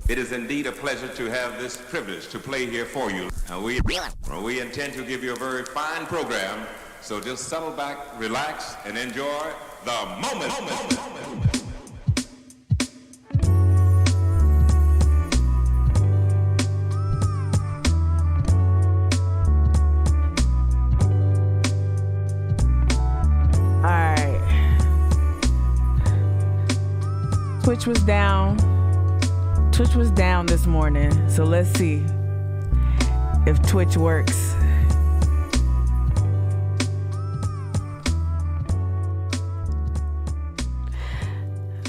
It is indeed a pleasure to have this privilege to play here for you. We intend to give you a very fine program, so just settle back, relax, and enjoy the moment. All right. Twitch was down. Twitch was down this morning, so let's see if Twitch works.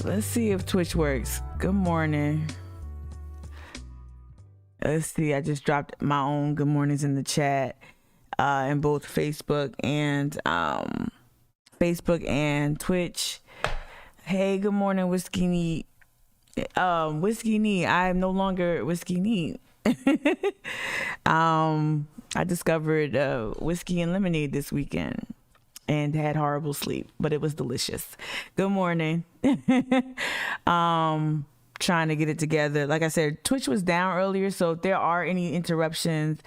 Let's see if Twitch works. Good morning. Let's see, I just dropped my own good mornings in the chat in both Facebook and Twitch. Hey, good morning, Whiskey Neat. Whiskey Neat, I am no longer Whiskey Neat. I discovered whiskey and lemonade this weekend and had horrible sleep, but it was delicious. Good morning. Trying to get it together. Like I said, Twitch was down earlier, so if there are any interruptions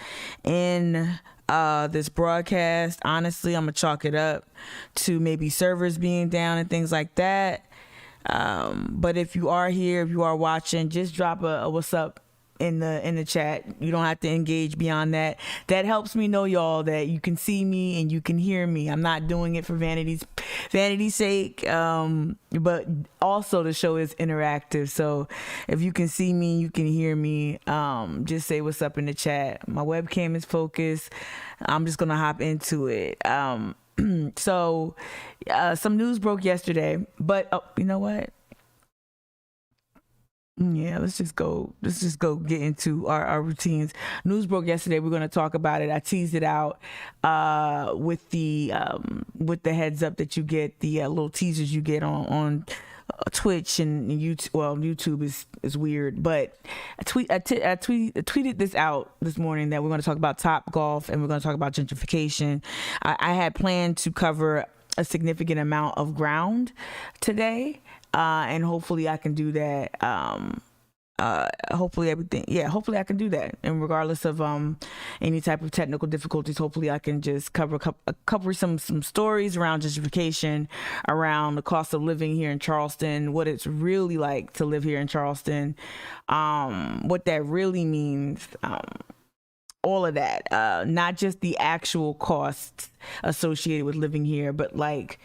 in this broadcast, honestly, I'm gonna chalk it up to maybe servers being down and things like that. But if you are here, if you are watching, just drop a what's up in the chat. You don't have to engage beyond that. That helps me know, y'all, that you can see me and you can hear me. I'm not doing it for vanity's sake, but also the show is interactive. So if you can see me, you can hear me, just say what's up in the chat. My webcam is focused. I'm just gonna hop into it. So some news broke yesterday, but you know what? Yeah, let's just go get into our routines. News broke yesterday. We're going to talk about it. I teased it out with the heads up that you get, the little teasers you get on Twitch and YouTube. Well, YouTube is weird, but I tweeted this out this morning that we're going to talk about TopGolf and we're going to talk about gentrification. I had planned to cover a significant amount of ground today. And hopefully I can do that. Hopefully I can do that. And regardless of any type of technical difficulties, hopefully I can just cover some stories around gentrification, around the cost of living here in Charleston, what it's really like to live here in Charleston, what that really means. All of that, not just the actual costs associated with living here, but like,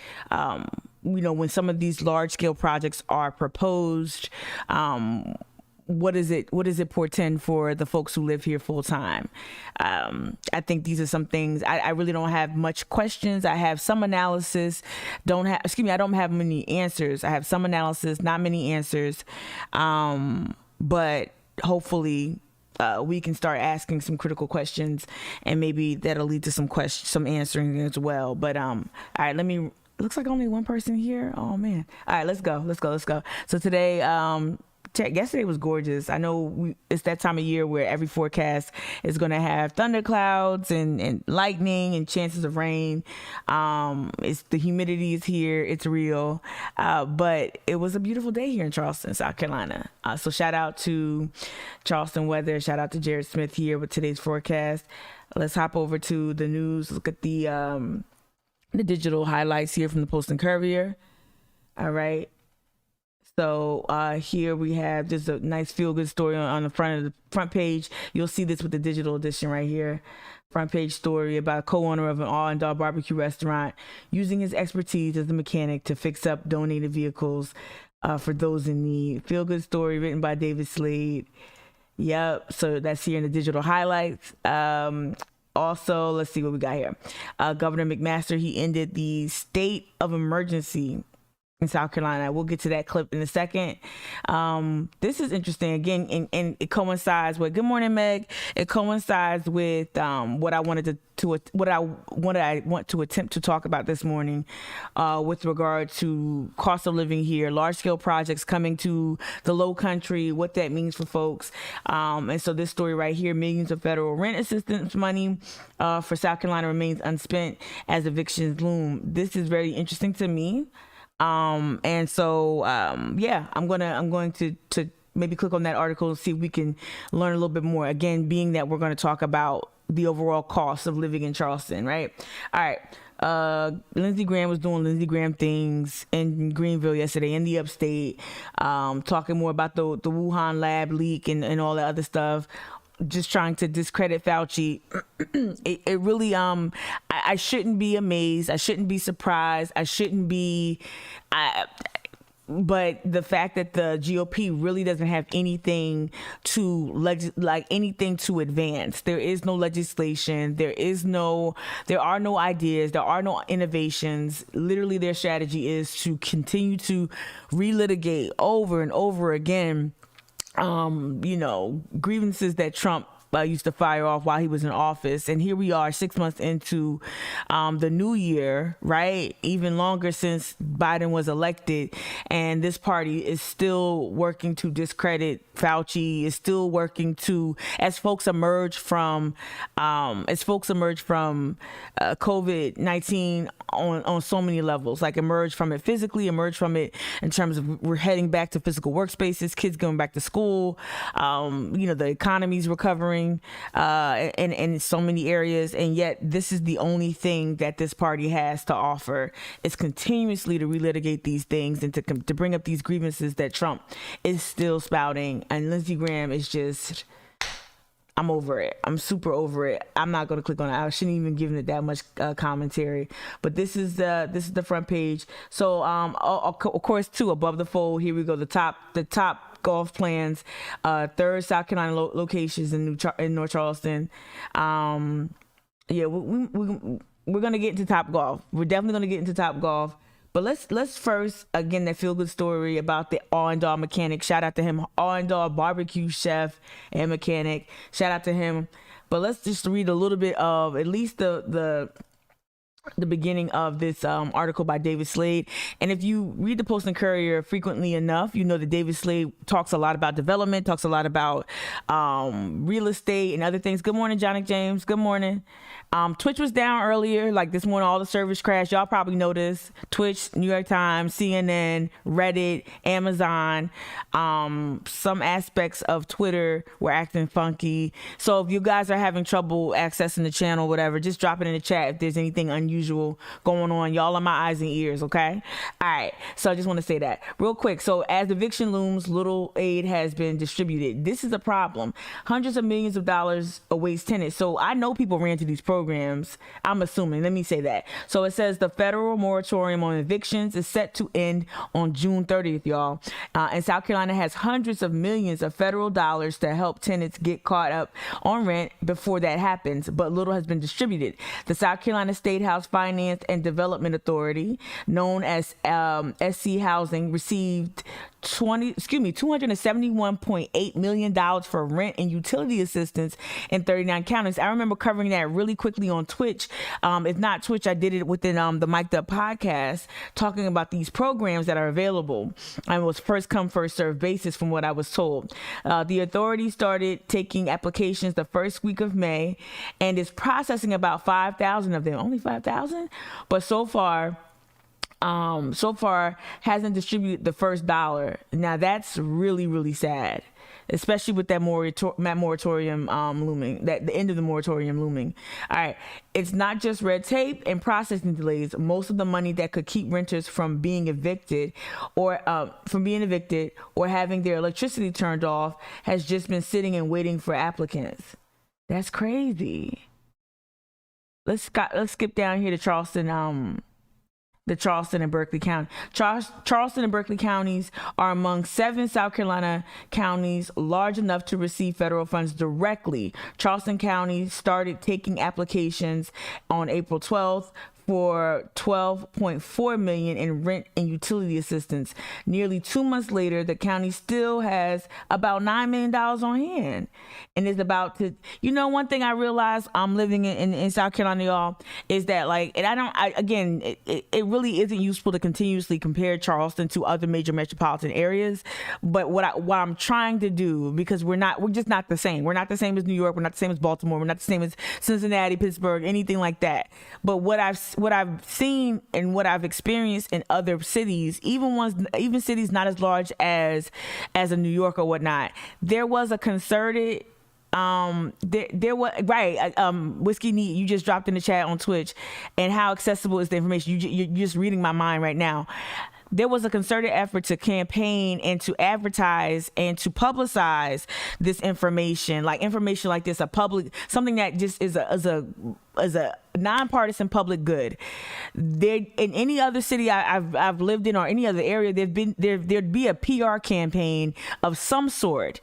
when some of these large scale projects are proposed, what does it portend for the folks who live here full time? I think these are some things. I really don't have much questions. I have some analysis. I don't have many answers. I have some analysis, not many answers. But hopefully, we can start asking some critical questions, and maybe that'll lead to some answering as well. But all right, looks like only one person here. Oh man. All right, let's go. So today, yesterday was gorgeous. I know it's that time of year where every forecast is going to have thunderclouds and lightning and chances of rain. The humidity is here. It's real. But it was a beautiful day here in Charleston, South Carolina. So shout out to Charleston weather. Shout out to Jared Smith here with today's forecast. Let's hop over to the news. Look at the digital highlights here from the Post and Courier. All right. So here we have just a nice feel-good story on the front page. You'll see this with the digital edition right here. Front page story about a co-owner of an all-indoor barbecue restaurant using his expertise as a mechanic to fix up donated vehicles for those in need. Feel-good story written by David Slade. Yep. So that's here in the digital highlights. Also, let's see what we got here. Governor McMaster, he ended the state of emergency in South Carolina. We'll get to that clip in a second. This is interesting again, and it coincides with, good morning, Meg. It coincides with what I want to attempt to talk about this morning with regard to cost of living here, large scale projects coming to the Low Country, what that means for folks. And so this story right here, millions of federal rent assistance money for South Carolina remains unspent as evictions loom. This is very interesting to me. And so, I'm going to maybe click on that article and see if we can learn a little bit more. Again, being that we're going to talk about the overall cost of living in Charleston, right? All right. Lindsey Graham was doing Lindsey Graham things in Greenville yesterday, in the upstate, talking more about the Wuhan lab leak and all that other stuff, just trying to discredit Fauci. It really, I shouldn't be amazed. I shouldn't be surprised. I shouldn't be, but the fact that the GOP really doesn't have anything anything to advance. There is no legislation. There are no ideas. There are no innovations. Literally, their strategy is to continue to relitigate over and over again, grievances that Trump used to fire off while he was in office. And here we are 6 months into the new year, right? Even longer since Biden was elected. And this party is still working to discredit Fauci, is still working to, as folks emerge from COVID-19 on so many levels, like emerge from it physically, emerge from it in terms of we're heading back to physical workspaces, kids going back to school, the economy's recovering in so many areas, and yet this is the only thing that this party has to offer, is continuously to relitigate these things and to bring up these grievances that Trump is still spouting. And Lindsey Graham is just, I'm over it. I'm super over it. I'm not going to click on it. I shouldn't even give it that much commentary. But this is the front page. So of course, too, above the fold, here we go. The top golf plans, third South Carolina locations in North Charleston. We're gonna get into TopGolf. We're definitely gonna get into TopGolf. But let's first, again, that feel-good story about the all-and-all mechanic. Shout out to him, all-and-all barbecue chef and mechanic. Shout out to him. But let's just read a little bit of at least the beginning of this article by David Slade. And if you read the Post and Courier frequently enough, you know that David Slade talks a lot about development, talks a lot about real estate and other things. Good morning, Johnny James. Good morning. Twitch was down earlier, like this morning, all the servers crashed. Y'all probably noticed. Twitch, New York Times, CNN, Reddit, Amazon, some aspects of Twitter were acting funky. So if you guys are having trouble accessing the channel, whatever, just drop it in the chat if there's anything unusual going on. Y'all are my eyes and ears, okay? All right. So I just want to say that real quick. So as eviction looms, little aid has been distributed. This is a problem. Hundreds of millions of dollars awaits tenants. So I know people ran to these programs. I'm assuming. Let me say that. So it says the federal moratorium on evictions is set to end on June 30th, y'all. And South Carolina has hundreds of millions of federal dollars to help tenants get caught up on rent before that happens, but little has been distributed. The South Carolina State House Finance and Development Authority, known as SC Housing, received $271.8 million for rent and utility assistance in 39 counties. I remember covering that really quickly on Twitch. If not Twitch, I did it within the Mic'd Up podcast, talking about these programs that are available. And it was first come, first served basis from what I was told. The authority started taking applications the first week of May and is processing about 5,000 of them. Only 5,000? But so far hasn't distributed the first dollar. Now that's really, really sad, especially with that moratorium looming, that the end of the moratorium looming. All right. It's not just red tape and processing delays. Most of the money that could keep renters from being evicted or having their electricity turned off has just been sitting and waiting for applicants. That's crazy. Let's skip down here to Charleston. The Charleston and Berkeley County. Charleston and Berkeley counties are among 7 South Carolina counties large enough to receive federal funds directly. Charleston County started taking applications on April 12th for $12.4 million in rent and utility assistance. Nearly 2 months later, the county still has about $9 million on hand and is about to, one thing I realized I'm living in South Carolina, y'all, is that it really isn't useful to continuously compare Charleston to other major metropolitan areas. But what I'm trying to do, because we're just not the same. We're not the same as New York. We're not the same as Baltimore. We're not the same as Cincinnati, Pittsburgh, anything like that. But what I've I've seen and what I've experienced in other cities, even cities not as large as a New York or whatnot, there was a concerted there was Whiskey Neat, you just dropped in the chat on Twitch, and how accessible is the information. You're just reading my mind right now. There was a concerted effort to campaign and to advertise and to publicize this information like this, something that just is a nonpartisan public good. There, in any other city I've lived in or any other area, there'd be a PR campaign of some sort.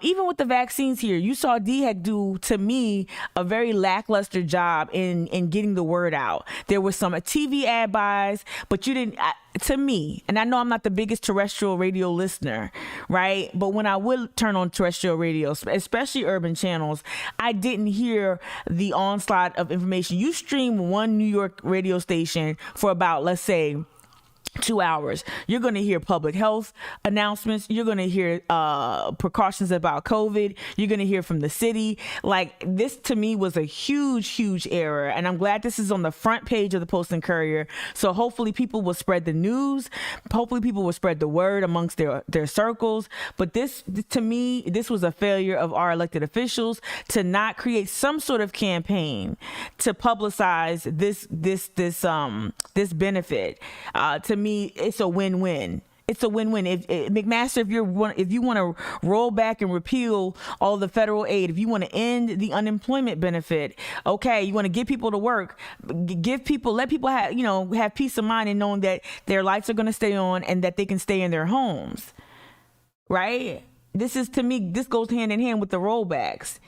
Even with the vaccines here, you saw DHEC do, to me, a very lackluster job in getting the word out. There was some TV ad buys, but you didn't. To me, and I know I'm not the biggest terrestrial radio listener, right? But when I would turn on terrestrial radio, especially urban channels, I didn't hear the onslaught of information. You stream one New York radio station for about, let's say, 2 hours. You're going to hear public health announcements. You're going to hear precautions about COVID. You're going to hear from the city. Like, this to me was a huge error. And I'm glad this is on the front page of the Post and Courier. So hopefully people will spread the news. Hopefully people will spread the word amongst their circles. But this, to me, this was a failure of our elected officials to not create some sort of campaign to publicize this benefit. To me, it's a win-win. It's a win-win. If McMaster, if you want to roll back and repeal all the federal aid, if you want to end the unemployment benefit, okay, you want to get people to work, let people have peace of mind in knowing that their lights are going to stay on and that they can stay in their homes, right? This is, to me, this goes hand in hand with the rollbacks.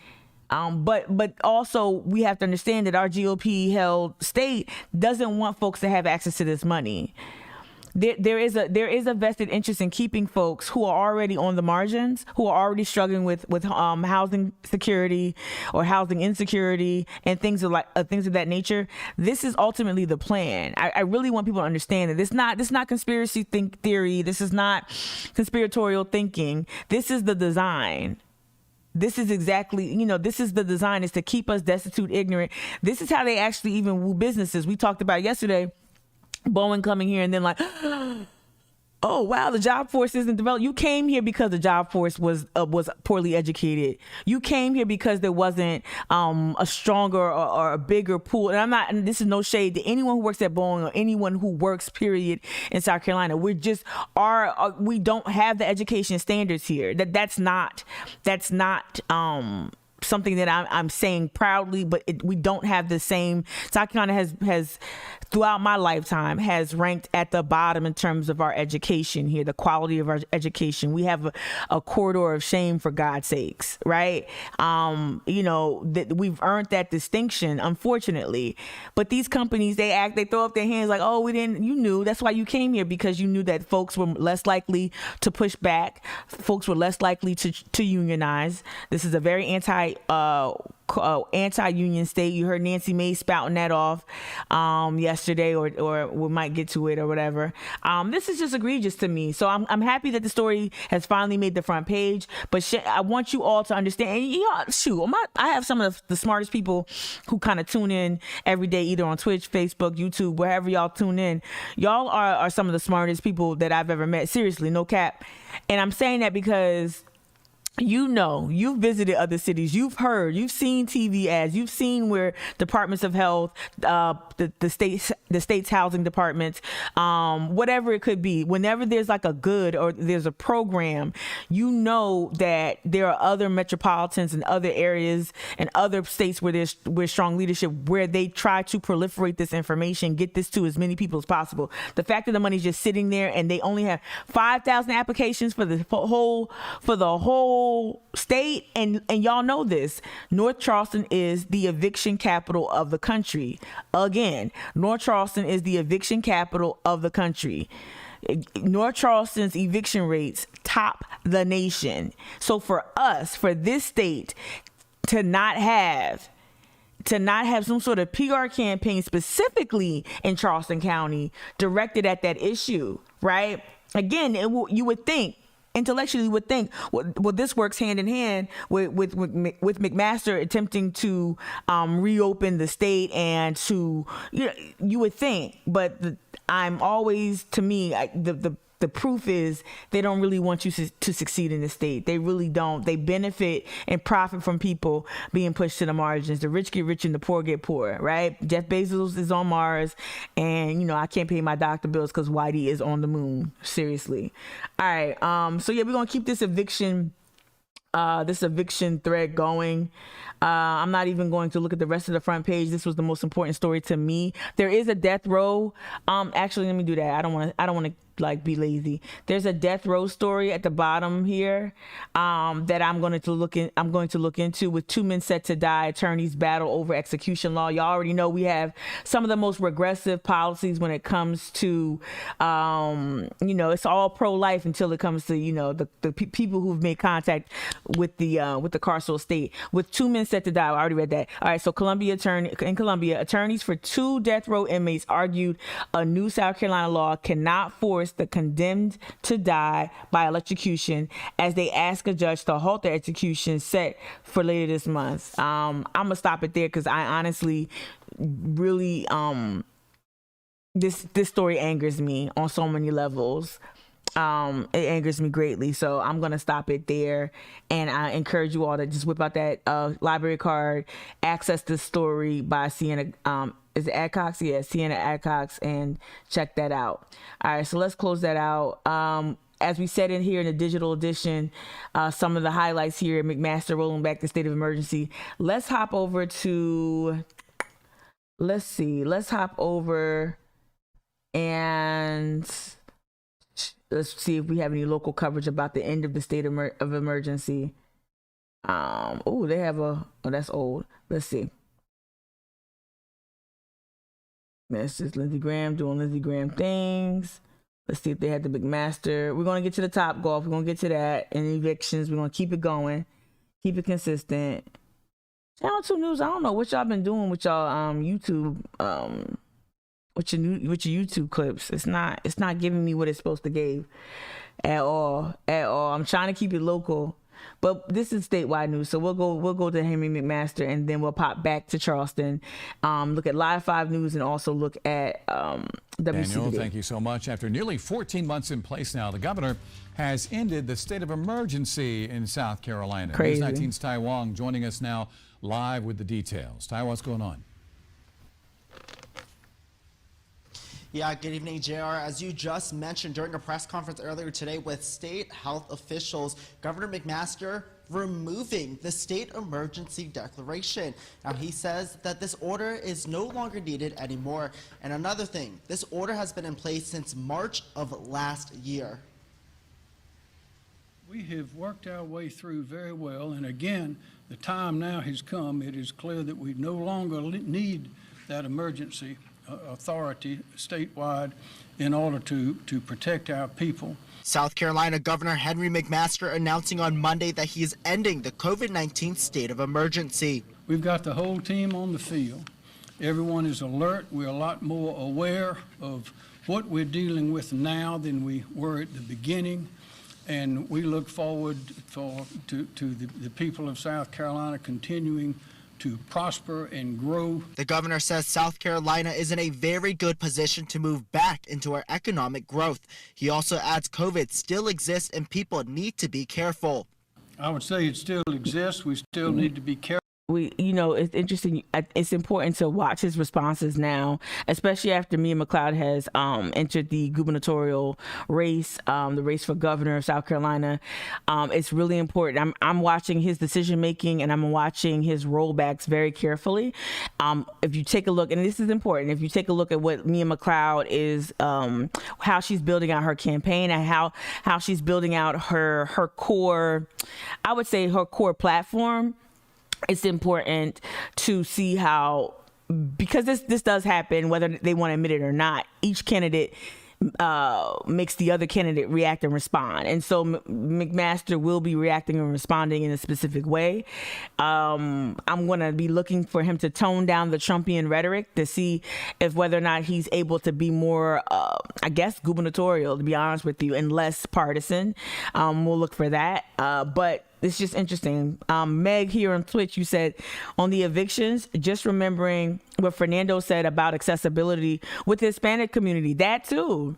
But also we have to understand that our GOP held state doesn't want folks to have access to this money. There is a vested interest in keeping folks who are already on the margins, who are already struggling with housing security or housing insecurity and things of that nature. This is ultimately the plan. I really want people to understand that this is not conspiracy theory. This is not conspiratorial thinking. This is the design. This is exactly, this is the design, is to keep us destitute, ignorant. This is how they actually even woo businesses. We talked about yesterday, Boeing coming here and then like, oh, wow, the job force isn't developed. You came here because the job force was poorly educated. You came here because there wasn't a stronger or a bigger pool. And this is no shade to anyone who works at Boeing or anyone who works, period, in South Carolina. We don't have the education standards here. That's not something that I'm saying proudly, but we don't have the same. South Carolina has throughout my lifetime has ranked at the bottom in terms of our education here, the quality of our education. We have a corridor of shame, for God's sakes, right? That we've earned that distinction, unfortunately. But these companies, they throw up their hands like, oh, you knew. That's why you came here, because you knew that folks were less likely to push back. Folks were less likely to unionize. This is a very anti-union state. You heard Nancy Mace spouting that off yesterday, or we might get to it or whatever. This is just egregious to me. So I'm happy that the story has finally made the front page. But I want you all to understand. And I have some of the smartest people who kind of tune in every day, either on Twitch, Facebook, YouTube, wherever y'all tune in. Y'all are some of the smartest people that I've ever met. Seriously, no cap. And I'm saying that because you've visited other cities, you've seen TV ads, you've seen where departments of health, the state's housing departments, whatever it could be, whenever there's like a good or there's a program, that there are other metropolitans and other areas and other states where there's strong leadership, where they try to proliferate this information, get this to as many people as possible. The fact that the money's just sitting there and they only have 5,000 applications for the whole state, and y'all know this. North Charleston is the eviction capital of the country. Again, North Charleston is the eviction capital of the country. North Charleston's eviction rates top the nation. So for this state to not have some sort of PR campaign specifically in Charleston County directed at that issue, right? Again, you would think intellectually would think, well, this works hand in hand with McMaster attempting to reopen the state and to, you would think, but I'm always, to me, the proof is they don't really want you to succeed in the state. They really don't. They benefit and profit from people being pushed to the margins. The rich get rich and the poor get poor, right? Jeff Bezos is on Mars, and I can't pay my doctor bills because Whitey is on the moon. Seriously. All right. So yeah, we're gonna keep this eviction thread going. I'm not even going to look at the rest of the front page. This was the most important story to me. There is a death row. Actually, let me do that. I don't want to be lazy. There's a death row story at the bottom here that I'm going to look into, with 2 men set to die. Attorneys battle over execution law. Y'all already know we have some of the most regressive policies when it comes to it's all pro-life until it comes to the people who've made contact with the carceral state. With 2 men set to die. I already read that. All right, so in Columbia, attorneys for 2 death row inmates argued a new South Carolina law cannot force the condemned to die by electrocution as they ask a judge to halt their execution set for later this month. I'm gonna stop it there because I honestly really this story angers me on so many levels. It angers me greatly, so I'm gonna stop it there, and I encourage you all to just whip out that library card, access this story by Sienna. Is it Adcox? Yeah, Sienna Adcox, and check that out. All right, so let's close that out. As we said in here in the digital edition, some of the highlights here: McMaster rolling back the state of emergency. Let's hop over to. Let's hop over and. Let's see if we have any local coverage about the end of the state of emergency. They have that's old. Let's see. That's just Lindsey Graham doing Lindsey Graham things. Let's see if they had the McMaster. We're going to get to the TopGolf. We're going to get to that. And evictions. We're going to keep it going. Keep it consistent. Channel 2 News, I don't know what y'all been doing with y'all YouTube with your YouTube clips. It's not giving me what it's supposed to give at all. I'm trying to keep it local, but this is statewide news, so we'll go to Henry McMaster, and then we'll pop back to Charleston, look at Live 5 News, and also look at WCD. Daniel, thank you so much. After nearly 14 months in place now, the governor has ended the state of emergency in South Carolina. Crazy. News 19's Tai Wong joining us now live with the details. Tai, what's going on? Yeah, good evening, JR. As you just mentioned during a press conference earlier today with state health officials, Governor McMaster removing the state emergency declaration. Now, he says that this order is no longer needed anymore. And another thing, this order has been in place since March of last year. We have worked our way through very well, and again, the time now has come. It is clear that we no longer need that emergency authority statewide in order to protect our people. South Carolina Governor Henry McMaster announcing on Monday that he is ending the COVID-19 state of emergency. We've got the whole team on the field. Everyone is alert. We're a lot more aware of what we're dealing with now than we were at the beginning. And we look forward to the people of South Carolina continuing to prosper and grow. The governor says South Carolina is in a very good position to move back into our economic growth. He also adds COVID still exists and people need to be careful. I would say it still exists. We still need to be careful. It's interesting. It's important to watch his responses now, especially after Mia McLeod has entered the gubernatorial race, the race for governor of South Carolina. It's really important. I'm watching his decision making and I'm watching his rollbacks very carefully. If you take a look, and this is important, if you take a look at what Mia McLeod is, how she's building out her campaign and how she's building out her core, I would say her core platform. It's important to see how, because this does happen, whether they want to admit it or not, each candidate makes the other candidate react and respond. And so McMaster will be reacting and responding in a specific way. I'm going to be looking for him to tone down the Trumpian rhetoric to see if whether or not he's able to be more, I guess, gubernatorial, to be honest with you, and less partisan. We'll look for that. But it's just interesting. Meg here on Twitch, you said on the evictions, just remembering what Fernando said about accessibility with the Hispanic community. That too.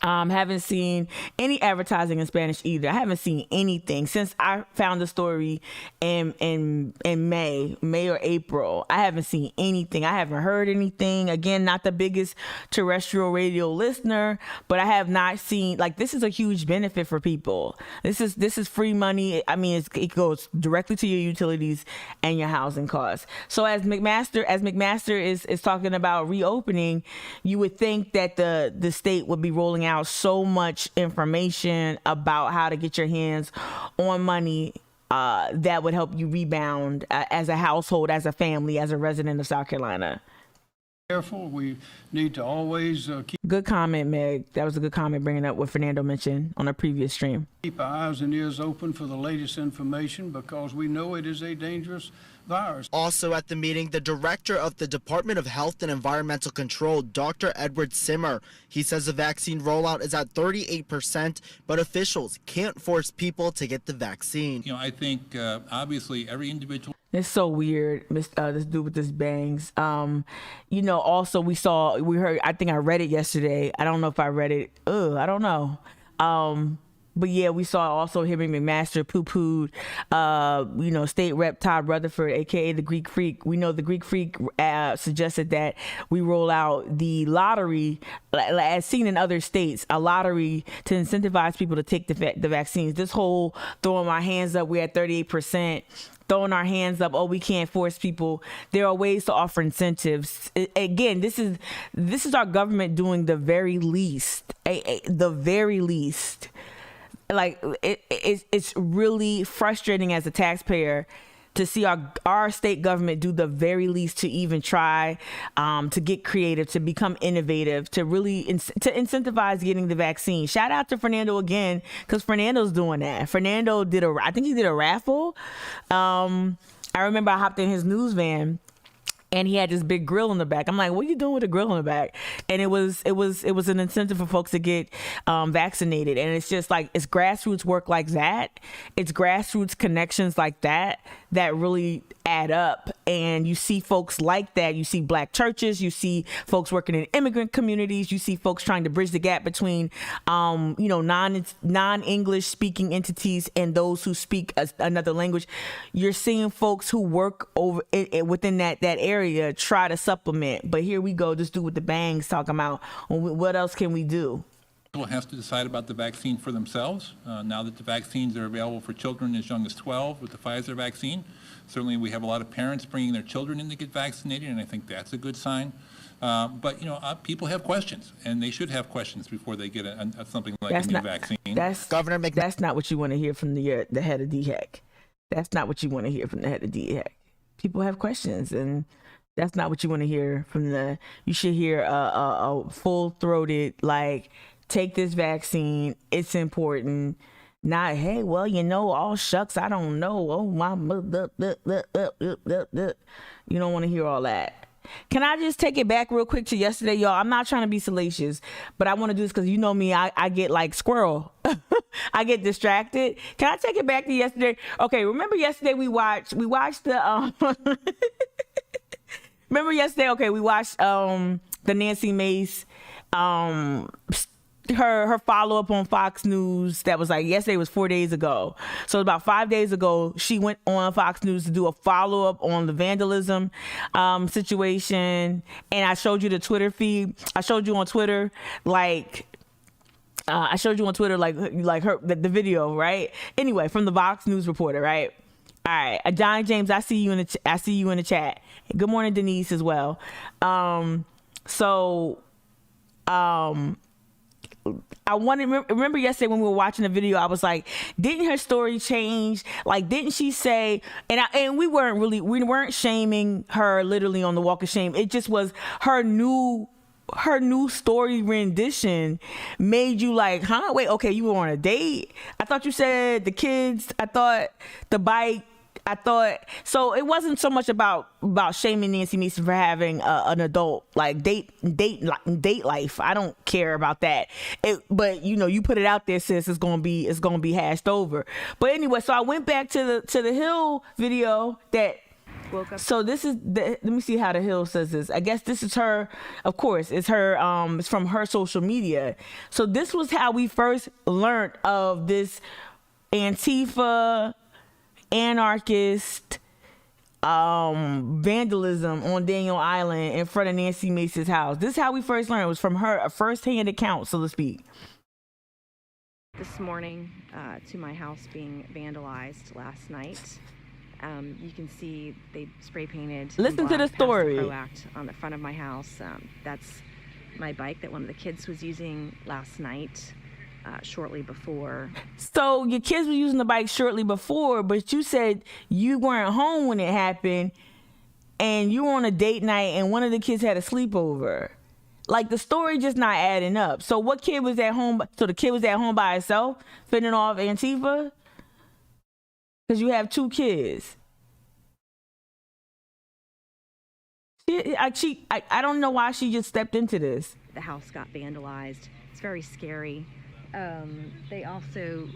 Haven't seen any advertising in Spanish either. I haven't seen anything since I found the story in May or April. I haven't seen anything. I haven't heard anything. Again, not the biggest terrestrial radio listener, but I have not seen, like, this is a huge benefit for people. This is free money. I mean, it goes directly to your utilities and your housing costs. So as McMaster is talking about reopening, you would think that the state would be rolling out so much information about how to get your hands on money that would help you rebound as a household, as a family, as a resident of South Carolina. Careful. We need to always Good comment, Meg. That was a good comment, bringing up what Fernando mentioned on a previous stream. keep our eyes and ears open for the latest information because we know it is a dangerous virus. Also at the meeting, the director of the Department of Health and Environmental Control, Dr. Edward Simmer. He says the vaccine rollout is at 38%, but officials can't force people to get the vaccine. You know, I think obviously every individual. It's so weird, this dude with this bangs. Also we heard, I think I read it yesterday. I don't know if I read it. I don't know. But yeah, we saw also him and McMaster poo-pooed, State Rep Todd Rutherford, aka the Greek Freak. We know the Greek Freak suggested that we roll out the lottery, as seen in other states, a lottery to incentivize people to take the vaccines. This whole throwing my hands up, we're at 38%. Throwing our hands up, we can't force people. There are ways to offer incentives. Again, this is our government doing the very least. The very least. Like it's really frustrating as a taxpayer to see our state government do the very least to even try to get creative, to become innovative, to really to incentivize getting the vaccine. Shout out to Fernando again, because Fernando's doing that. Fernando I think he did a raffle. I remember I hopped in his news van and he had this big grill in the back. I'm like, what are you doing with a grill in the back? And it was an incentive for folks to get vaccinated. And it's just like, it's grassroots work like that. It's grassroots connections like that really add up. And you see folks like that. You see Black churches. You see folks working in immigrant communities. You see folks trying to bridge the gap between, non-English speaking entities and those who speak another language. You're seeing folks who work over within that area try to supplement. But here we go, this dude with the bangs talking about, what else can we do? People have to decide about the vaccine for themselves. Now that the vaccines are available for children as young as 12 with the Pfizer vaccine, certainly we have a lot of parents bringing their children in to get vaccinated, and I think that's a good sign. But people have questions, and they should have questions before they get something like a new vaccine. That's not what you want to hear from the head of DHEC. That's not what you want to hear from the head of DHEC. People have questions, and that's not what you want to hear from you should hear a full-throated, like, take this vaccine, it's important. Not, hey, well, all shucks, I don't know. Oh, my, you don't want to hear all that. Can I just take it back real quick to yesterday, y'all? I'm not trying to be salacious, but I want to do this because you know me, I get like squirrel. I get distracted. Can I take it back to yesterday? Okay, remember yesterday we watched the remember yesterday, okay, we watched the Nancy Mace her follow-up on Fox News. That was like, yesterday was 4 days ago. So about 5 days ago, she went on Fox News to do a follow-up on the vandalism situation. And I showed you the Twitter feed. I showed you on Twitter, like her the video, right? Anyway, from the Fox News reporter, right? All right, Johnny James, I see you in the chat. Good morning, Denise, as well. I want to remember yesterday when we were watching the video, I was like, didn't her story change? Like, didn't she say, and we weren't shaming her literally on the walk of shame. It just was her new her new story rendition made you like, huh? Wait, okay, you were on a date? I thought you said the kids. I thought the bike. I thought so. It wasn't so much about shaming Nancy Mason for having an adult like date life. I don't care about that. But you know, you put it out there, sis. It's gonna be hashed over. But anyway, so I went back to the Hill video that. So this is let me see how the Hill says this. I guess this is her, of course, it's her it's from her social media. So this was how we first learned of this Antifa anarchist vandalism on Daniel Island in front of Nancy Mason's house. This is how we first learned. It was from her, a first-hand account, so to speak. This morning to my house being vandalized last night. You can see they spray painted. Listen to the story. Pro Act on the front of my house. That's my bike that one of the kids was using last night, shortly before. So your kids were using the bike shortly before, but you said you weren't home when it happened, and you were on a date night, and one of the kids had a sleepover. Like, the story just not adding up. So what kid was at home? So the kid was at home by herself, fending off Antifa? Because you have two kids. I don't know why she just stepped into this. The house got vandalized. It's very scary. They also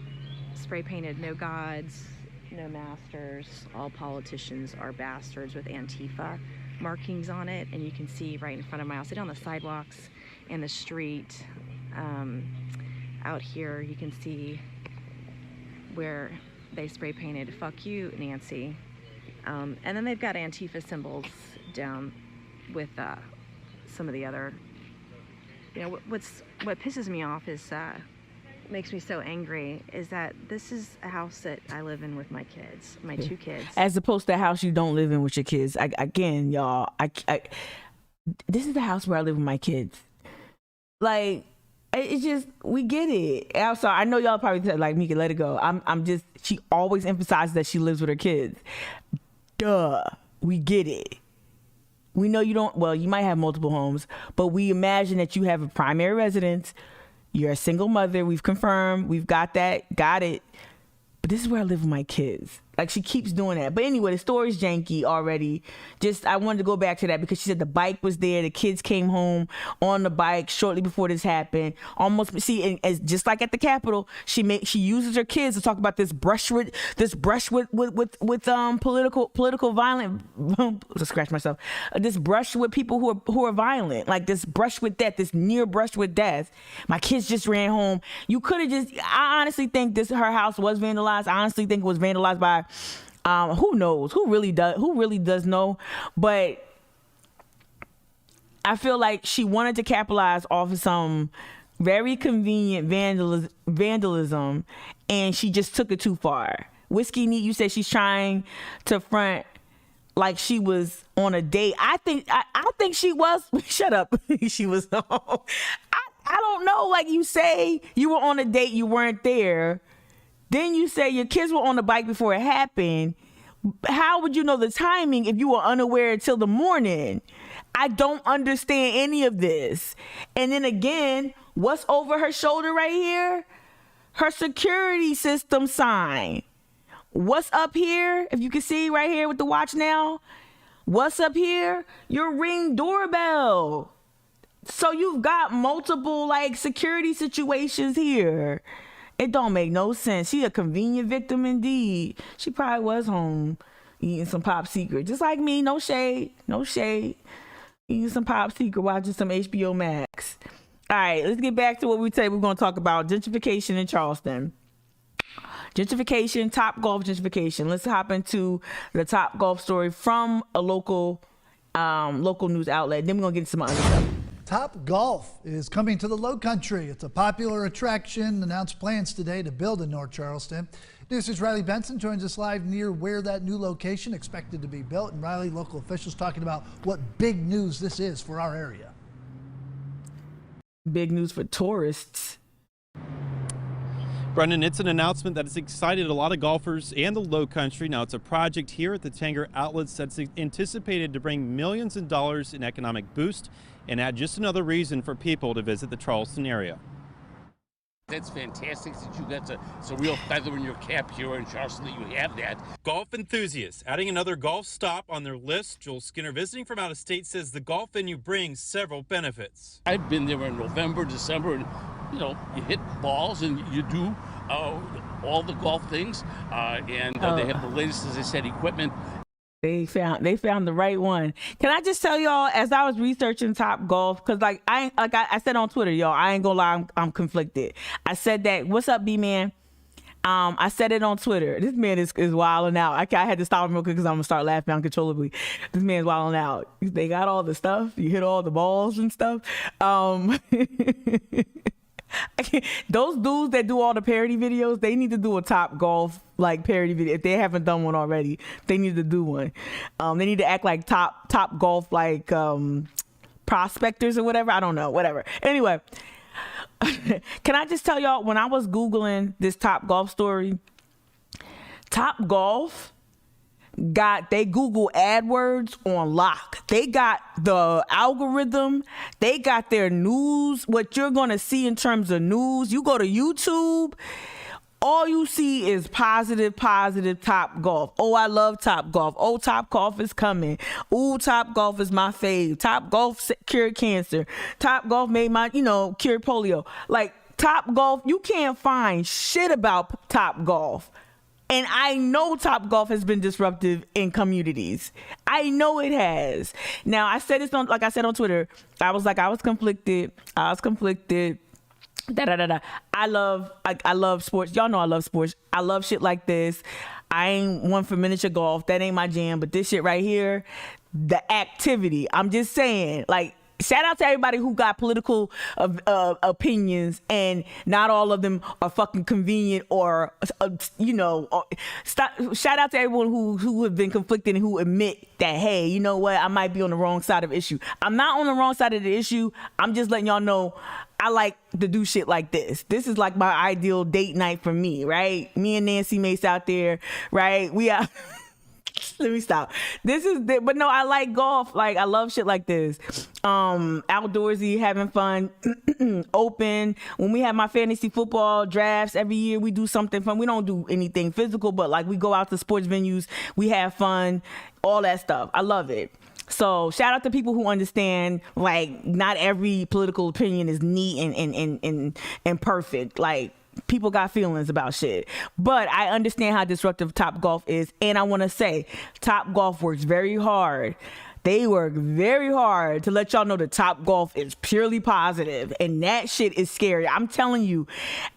spray painted "No gods, no masters, all politicians are bastards" with Antifa markings on it. And you can see right in front of my house, on the sidewalks and the street. Out here, you can see where they spray painted "Fuck you, Nancy," and then they've got Antifa symbols down with some of the other. You know, what pisses me off is makes me so angry is that this is a house that I live in with my kids, my two kids, as opposed to a house you don't live in with your kids. Again, y'all, this is the house where I live with my kids. Like. It's just, we get it. I'm sorry. I know y'all probably said, like, Mika, let it go. I'm just, she always emphasizes that she lives with her kids. Duh. We get it. We know you don't, well, you might have multiple homes, but we imagine that you have a primary residence. You're a single mother. We've confirmed. We've got that. Got it. But this is where I live with my kids. Like, she keeps doing that. But anyway, the story's janky already. Just, I wanted to go back to that because she said the bike was there. The kids came home on the bike shortly before this happened. Almost, see, and as just like at the Capitol, she uses her kids to talk about this brush with political violent. To scratch myself. This brush with people who are violent. Like this brush with death. This near brush with death. My kids just ran home. You could have just. I honestly think her house was vandalized. I honestly think it was vandalized by. Who knows? Who really does know? But I feel like she wanted to capitalize off of some very convenient vandalism, and she just took it too far. Whiskey Neat, you said she's trying to front like she was on a date. I think she was. Shut up. She was. I don't know. Like, you say you were on a date, you weren't there. Then you say your kids were on the bike before it happened. How would you know the timing if you were unaware till the morning? I don't understand any of this. And then again, what's over her shoulder right here? Her security system sign. What's up here? If you can see right here with the watch now. What's up here? Your Ring doorbell. So you've got multiple like security situations here. It don't make no sense. She a convenient victim indeed. She probably was home eating some Pop Secret. Just like me, no shade. Eating some Pop Secret, watching some HBO Max. All right, let's get back to what we said we're going to talk about. Gentrification in Charleston. Gentrification, TopGolf gentrification. Let's hop into the TopGolf story from a local news outlet. Then we're going to get into some other stuff. TopGolf is coming to the Low Country. It's a popular attraction. Announced plans today to build in North Charleston. News' Riley Benson joins us live near where that new location expected to be built. And Riley, local officials talking about what big news this is for our area. Big news for tourists. Brendan, it's an announcement that has excited a lot of golfers and the Low Country. Now, it's a project here at the Tanger Outlets that's anticipated to bring millions of dollars in economic boost and add just another reason for people to visit the Charleston area. That's fantastic that you got it's a real feather in your cap here in Charleston that you have that. Golf enthusiasts adding another golf stop on their list. Joel Skinner, visiting from out of state, says the golf venue brings several benefits. I've been there in November, December, and you hit balls and you do all the golf things, and they have the latest, as I said, equipment. They found the right one. Can I just tell y'all, as I was researching TopGolf, because I said on Twitter, y'all, I ain't gonna lie, I'm conflicted. I said that, what's up, B-Man? I said it on Twitter. This man is wilding out. I had to stop him real quick because I'm gonna start laughing uncontrollably. This man's wilding out. They got all the stuff. You hit all the balls and stuff. Those dudes that do all the parody videos, they need to do a TopGolf parody video. If they haven't done one already, they need to do one. They need to act like TopGolf prospectors or whatever. I don't know, whatever. Anyway, can I just tell y'all, when I was Googling this TopGolf story, TopGolf they Google AdWords on lock. They got the algorithm. They got their news, what you're going to see in terms of news. You go to YouTube, all you see is positive TopGolf. Oh, I love TopGolf. Oh, TopGolf is coming. Ooh, TopGolf is my fave. TopGolf cured cancer. TopGolf made my, cured polio. TopGolf, you can't find shit about TopGolf. And I know TopGolf has been disruptive in communities. I know it has. Now, I said this like I said on Twitter. I was conflicted. I love sports. Y'all know I love sports. I love shit like this. I ain't one for miniature golf. That ain't my jam. But this shit right here, the activity. I'm just saying, shout out to everybody who got political opinions, and not all of them are fucking convenient or shout out to everyone who have been conflicted and who admit that, hey, you know what, I might be on the wrong side of the issue. I'm not on the wrong side of the issue. I'm just letting y'all know I like to do shit like this. This is like my ideal date night for me, right? Me and Nancy Mace out there, right? We are... Let me stop. But no, I like golf. I love shit like this. Outdoorsy, having fun, open. When we have my fantasy football drafts every year, we do something fun. We don't do anything physical, but we go out to sports venues, we have fun, all that stuff. I love it. So shout out to people who understand, not every political opinion is neat and perfect. People got feelings about shit, but I understand how disruptive TopGolf is, and I want to say TopGolf works very hard. They work very hard to let y'all know that TopGolf is purely positive, and that shit is scary. I'm telling you,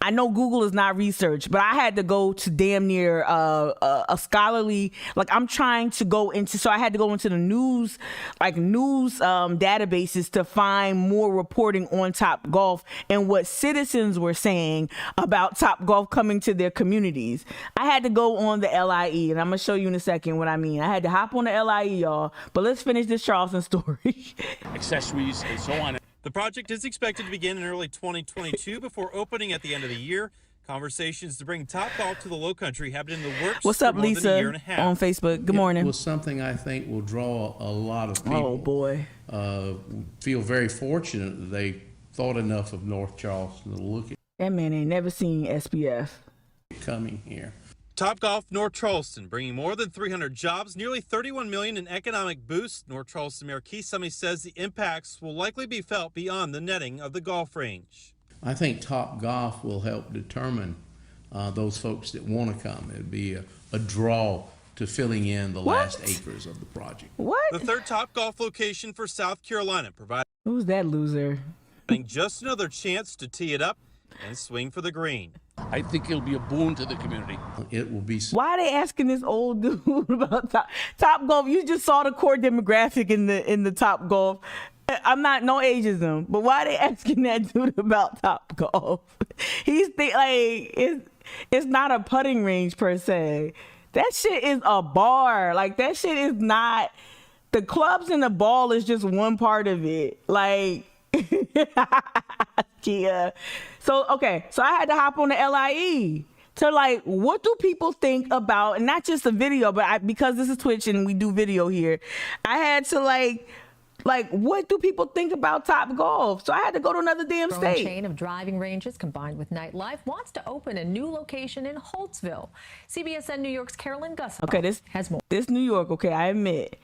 I know Google is not research, but I had to go to damn near a scholarly, I'm trying to go into, so I had to go into the news databases to find more reporting on TopGolf and what citizens were saying about TopGolf coming to their communities. I had to go on the LIE, and I'm gonna show you in a second what I mean. I had to hop on the LIE, y'all, but let's finish this Charleston story. Accessories and so on. The project is expected to begin in early 2022 before opening at the end of the year. Conversations to bring TopGolf to the Lowcountry have been in the works. What's up, for more Lisa, than a year and a half. on Facebook? Good morning. It was something I think will draw a lot of people. Oh, boy. Feel very fortunate that they thought enough of North Charleston to look at That man ain't never seen SPF. coming here. TopGolf North Charleston, bringing more than 300 jobs, nearly $31 million in economic boost. North Charleston Mayor Keith Summey says the impacts will likely be felt beyond the netting of the golf range. I think TopGolf will help determine those folks that want to come. It'll be a draw to filling in the last acres of the project. What? The third TopGolf location for South Carolina, providing Who's that loser? just another chance to tee it up and swing for the green. I think it'll be a boon to the community. It will be. Why are they asking this old dude about TopGolf? You just saw the core demographic in the TopGolf. I'm not no ageism, but why are they asking that dude about TopGolf? It's not a putting range per se. That shit is a bar. That shit is not. The clubs and the ball is just one part of it. Yeah. So I had to hop on the LIE to what do people think about, and not just a video, but because this is Twitch and we do video here, I had to Like, what do people think about TopGolf? So I had to go to another damn Growing state. chain of driving ranges combined with nightlife wants to open a new location in Holtsville. CBSN New York's Carolyn Gus has more. This New York, okay, I admit.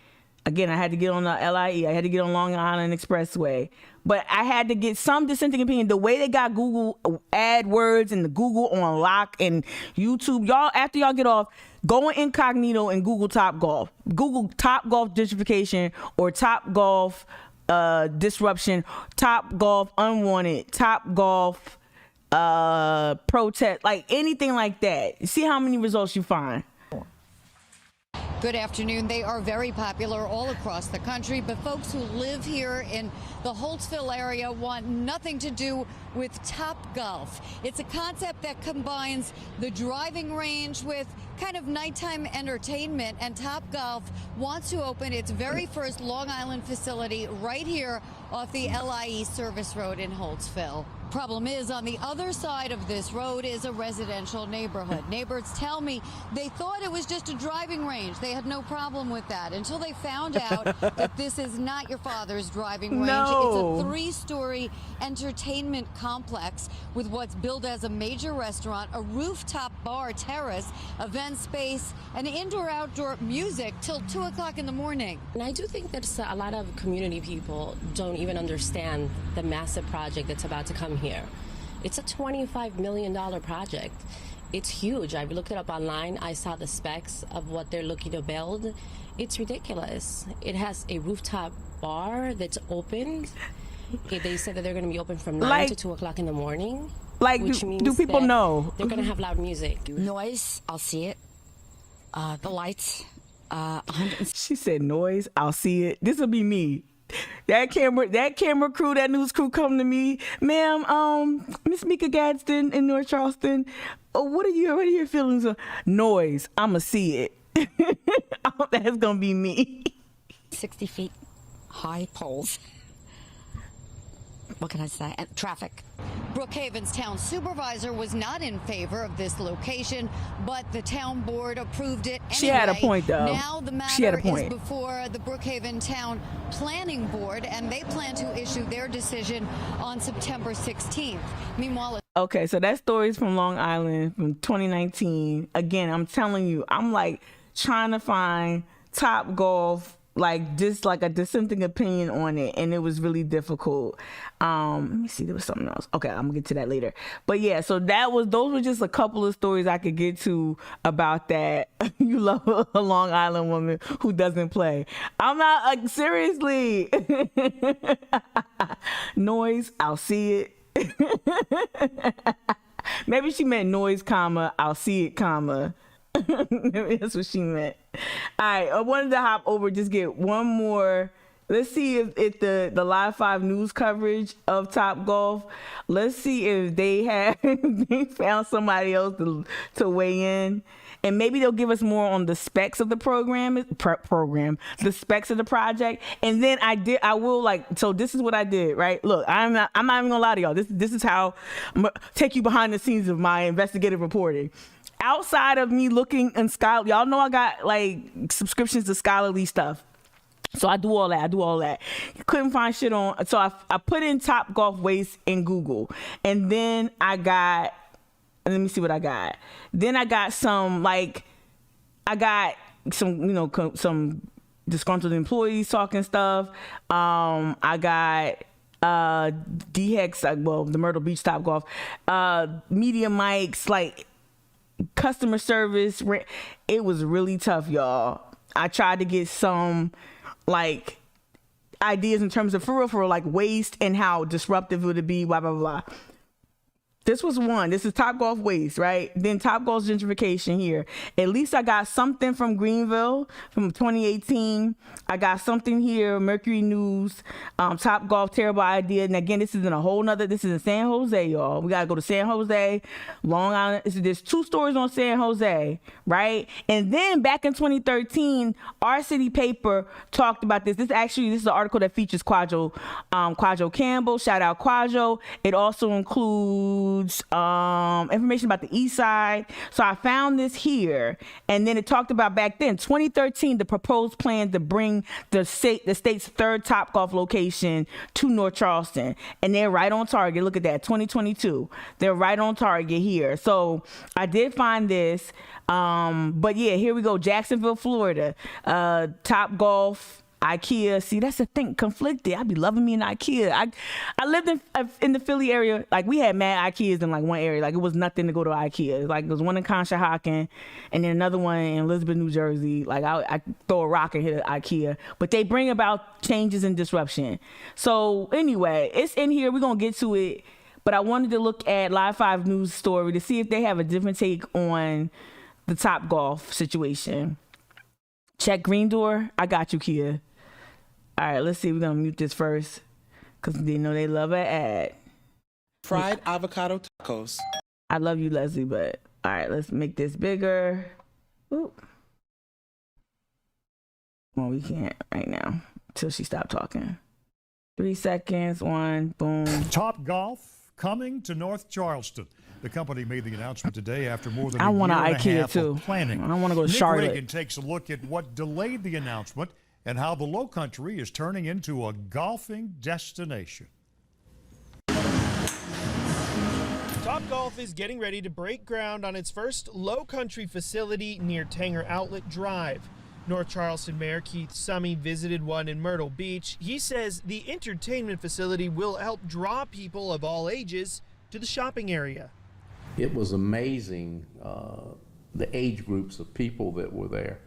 Again, I had to get on the LIE. I had to get on Long Island Expressway. But I had to get some dissenting opinion. The way they got Google AdWords and the Google on lock and YouTube. Y'all, after y'all get off, go incognito and Google TopGolf. Google TopGolf gentrification or TopGolf disruption, TopGolf unwanted, TopGolf protest, like anything like that. See how many results you find. Good afternoon. They are very popular all across the country, but folks who live here in the Holtsville area want nothing to do with TopGolf. It's a concept that combines the driving range with kind of nighttime entertainment, and TopGolf wants to open its very first Long Island facility right here off the LIE service road in Holtsville. Problem is, on the other side of this road is a residential neighborhood. Neighbors tell me they thought it was just a driving range. They had no problem with that until they found out that this is not your father's driving range. No. It's a 3-story entertainment complex with what's billed as a major restaurant, a rooftop bar terrace, event space, and indoor-outdoor music till 2 o'clock in the morning. And I do think that a lot of community people don't even understand the massive project that's about to come here. It's a $25 million project. It's huge. I looked it up online. I saw the specs of what they're looking to build. It's ridiculous. It has a rooftop bar that's open. They said that they're going to be open from 9 to 2 o'clock in the morning. Like, which means do people that know? They're going to have loud music. Noise, I'll see it. The lights. She said noise, I'll see it. This will be me. That camera crew, that news crew come to me, ma'am, Miss Mika Gadsden in North Charleston. What are your feelings of noise? I'ma see it. That's gonna be me. 60 feet high poles. What can I say? And traffic. Brookhaven's town supervisor was not in favor of this location, but the town board approved it anyway. She had a point, though. Now the matter is before the Brookhaven Town Planning Board, and they plan to issue their decision on September 16th. Meanwhile, okay, so that story is from Long Island from 2019. Again, I'm telling you, I'm like trying to find TopGolf, like just like a dissenting opinion on it, and it was really difficult. Let me see, there was something else. Okay, I'm gonna get to that later. But yeah, so those were just a couple of stories I could get to about that. You love a Long Island woman who doesn't play. I'm not, like, seriously. Noise, I'll see it. Maybe she meant noise, comma, I'll see it, comma. Maybe that's what she meant. All right, I wanted to hop over, just get one more. Let's see if the Live 5 news coverage of TopGolf, let's see if they found somebody else to weigh in. And maybe they'll give us more on the specs of the program, the specs of the project. And then so this is what I did, right? Look, I'm not even gonna lie to y'all. This is how I'm gonna take you behind the scenes of my investigative reporting. Outside of me looking in y'all know I got like subscriptions to scholarly stuff. So I do all that. Couldn't find shit on. So I put in TopGolf waste in Google. And then let me see what I got. Then I got some some disgruntled employees talking stuff. I got DHEX, the Myrtle Beach TopGolf, media mics, like customer service. It was really tough, y'all. I tried to get some like ideas in terms of for real, like waste and how disruptive it would be, blah, blah, blah. This was one. This is TopGolf waste, right? Then TopGolf gentrification here. At least I got something from Greenville from 2018. I got something here, Mercury News, TopGolf terrible idea. And again, this is in San Jose, y'all. We got to go to San Jose, Long Island. There's 2 stories on San Jose, right? And then back in 2013, our city paper talked about this. This is an article that features Quadro Campbell. Shout out Quadro. It also includes includes information about the east side. So I found this here, and then it talked about back then, 2013, the proposed plan to bring the state's third Topgolf location to North Charleston, and they're right on target. Look at that, 2022. They're right on target here. So I did find this, but yeah, here we go. Jacksonville, Florida, Topgolf, IKEA. See, that's the thing, conflicted. I be loving me in IKEA. I lived in the Philly area. Like, we had mad IKEAs in like one area. Like, it was nothing to go to IKEA. Like, there was one in Conshohocken and then another one in Elizabeth, New Jersey. Like, I throw a rock and hit an IKEA. But they bring about changes and disruption. So anyway, it's in here. We're gonna get to it. But I wanted to look at Live 5 News story to see if they have a different take on the Topgolf situation. Check green door. I got you, Kia. All right, let's see. We're going to mute this first because they know they love an ad. Fried avocado tacos. I love you, Leslie, but all right, let's make this bigger. Ooh. Well, we can't right now until she stopped talking. 3 seconds. 1, boom. Topgolf coming to North Charleston. The company made the announcement today after more than a I want year an and a IKEA half too. of planning. I want to go to Nick Charlotte. Reagan takes a look at what delayed the announcement and how the Lowcountry is turning into a golfing destination. Topgolf is getting ready to break ground on its first Lowcountry facility near Tanger Outlet Drive. North Charleston Mayor Keith Summey visited one in Myrtle Beach. He says the entertainment facility will help draw people of all ages to the shopping area. It was amazing, the age groups of people that were there.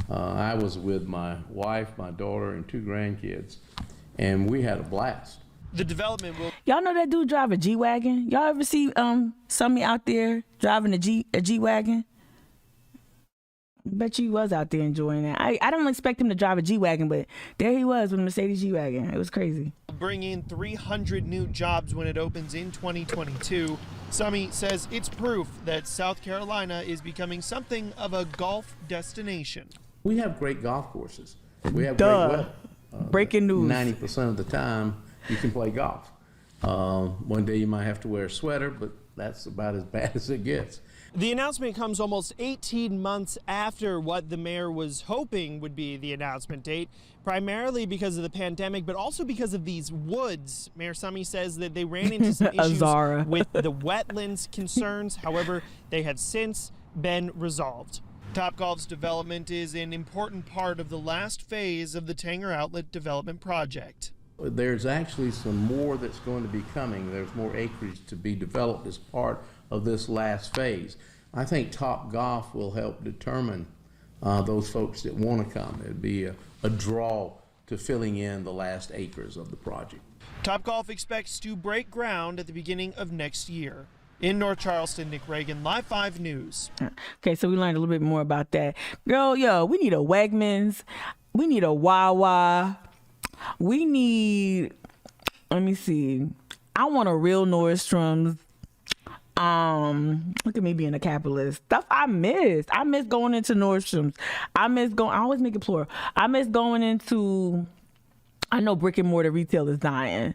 I was with my wife, my daughter, and 2 grandkids, and we had a blast. The development will... Y'all know that dude drive a G-Wagon? Y'all ever see somebody out there driving a G-Wagon? Bet you he was out there enjoying that. I don't expect him to drive a G-Wagon, but there he was with a Mercedes G-Wagon. It was crazy. Bring in 300 new jobs when it opens in 2022. Summey says it's proof that South Carolina is becoming something of a golf destination. We have great golf courses. We have Duh. great weather. Breaking news. 90% of the time, you can play golf. One day you might have to wear a sweater, but that's about as bad as it gets. The announcement comes almost 18 months after what the mayor was hoping would be the announcement date, primarily because of the pandemic, but also because of these woods. Mayor Summey says that they ran into some issues with the wetlands concerns. However, they have since been resolved. Topgolf's development is an important part of the last phase of the Tanger Outlet development project. There's actually some more that's going to be coming. There's more acreage to be developed as part of this last phase. I think Topgolf will help determine those folks that want to come. It'd be a draw to filling in the last acres of the project. Topgolf expects to break ground at the beginning of next year. In North Charleston, Nick Reagan, Live 5 News. Okay, so we learned a little bit more about that. Girl, yo, we need a Wegmans. We need a Wawa. We need, let me see. I want a real Nordstrom's. Look at me being a capitalist. Stuff I missed. I miss going into Nordstrom's. I always make it plural. I miss going into, I know brick and mortar retail is dying.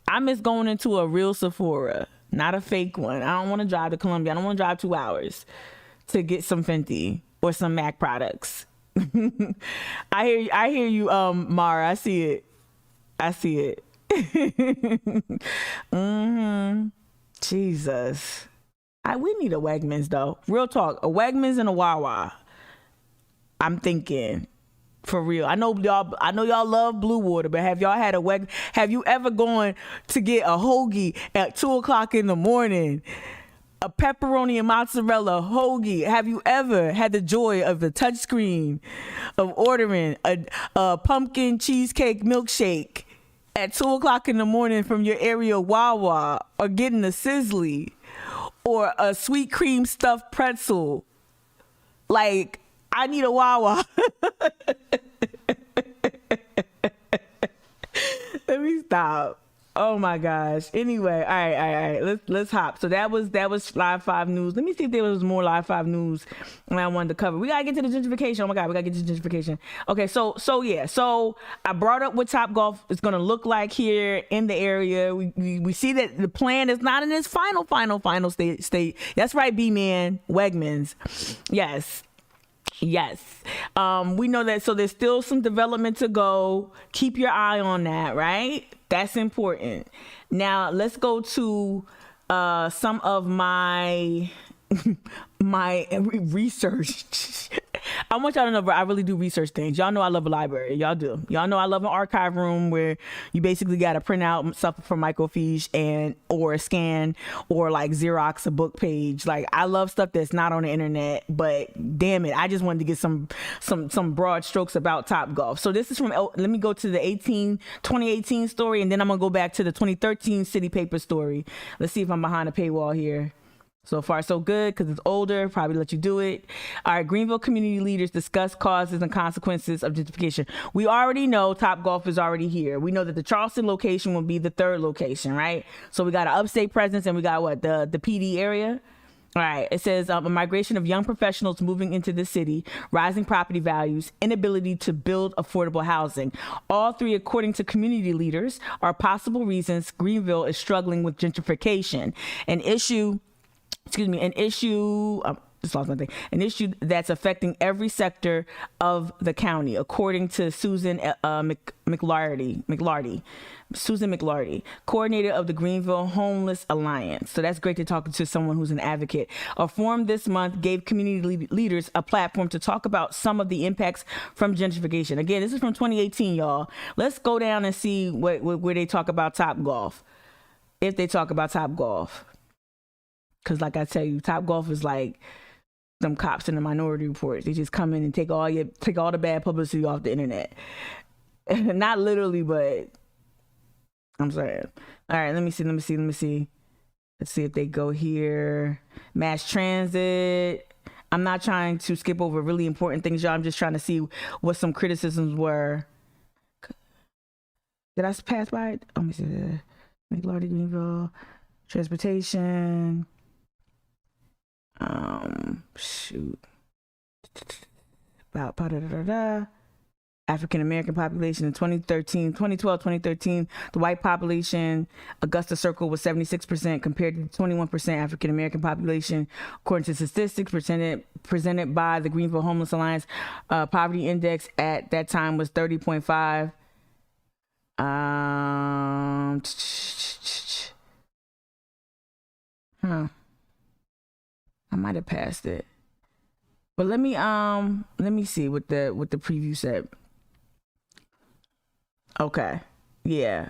I miss going into a real Sephora, not a fake one. I don't want to drive to Columbia. I don't want to drive 2 hours to get some Fenty or some MAC products. I hear you, Mara. I see it. Jesus. We need a Wegmans though. Real talk. A Wegmans and a Wawa. I'm thinking. For real. I know y'all love Blue Water, but have y'all had have you ever gone to get a hoagie at 2:00 in the morning? A pepperoni and mozzarella hoagie. Have you ever had the joy of the touchscreen of ordering a pumpkin cheesecake milkshake at 2:00 in the morning from your area Wawa, or getting a Sizzly or a sweet cream stuffed pretzel? Like, I need a Wawa. Let me stop. Oh my gosh. Anyway, all right. Let's hop. So that was Live 5 News. Let me see if there was more Live 5 News I wanted to cover. We gotta get to the gentrification. Oh my God, we gotta get to the gentrification. Okay, so I brought up what TopGolf is gonna look like here in the area. We see that the plan is not in its final state. That's right, B-Man, Wegmans. Yes. We know that, so there's still some development to go. Keep your eye on that, right? That's important. Now let's go to some of my research. I want y'all to know, but I really do research things. Y'all know I love a library. Y'all do. Y'all know I love an archive room where you basically got to print out stuff from microfiche or scan or like Xerox a book page. Like, I love stuff that's not on the internet, but damn it, I just wanted to get some broad strokes about TopGolf. So this is from, let me go to the 2018 story, and then I'm gonna go back to the 2013 City Paper story. Let's see if I'm behind a paywall here. So far, so good, because it's older, probably let you do it. All right, Greenville community leaders discuss causes and consequences of gentrification. We already know TopGolf is already here. We know that the Charleston location will be the third location, right? So we got an upstate presence, and we got what, the PD area? All right, it says a migration of young professionals moving into the city, rising property values, inability to build affordable housing. All three, according to community leaders, are possible reasons Greenville is struggling with gentrification, an issue that's affecting every sector of the county, according to Susan McLarty, coordinator of the Greenville Homeless Alliance. So that's great to talk to someone who's an advocate. A forum this month gave community leaders a platform to talk about some of the impacts from gentrification. Again, this is from 2018, y'all. Let's go down and see where they talk about TopGolf, if they talk about TopGolf. Because like I tell you, TopGolf is like them cops in the Minority Report. They just come in and take all the bad publicity off the internet. Not literally, but I'm saying. All right, let me see. Let's see if they go here. Mass transit. I'm not trying to skip over really important things, y'all. I'm just trying to see what some criticisms were. Did I pass by it? Let me see. McLarty, Greenville, transportation. About African American population in 2012-2013, the white population, Augusta Circle was 76% compared to 21% African American population, according to statistics presented by the Greenville Homeless Alliance. Poverty index at that time was 30.5. I might have passed it, but let me see what the preview said. Okay, yeah,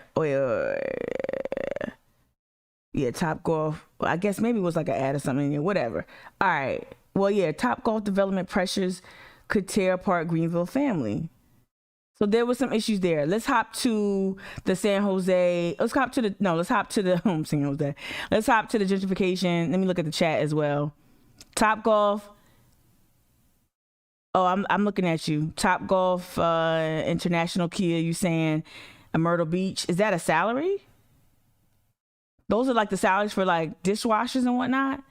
yeah, TopGolf. Well, I guess maybe it was like an ad or something. Whatever. All right. Well, yeah, TopGolf development pressures could tear apart Greenville family. So there were some issues there. Let's hop to the San Jose. Let's hop to the San Jose. Let's hop to the gentrification. Let me look at the chat as well. TopGolf. Oh, I'm looking at you. TopGolf International Kia. You saying a Myrtle Beach? Is that a salary? Those are like the salaries for like dishwashers and whatnot.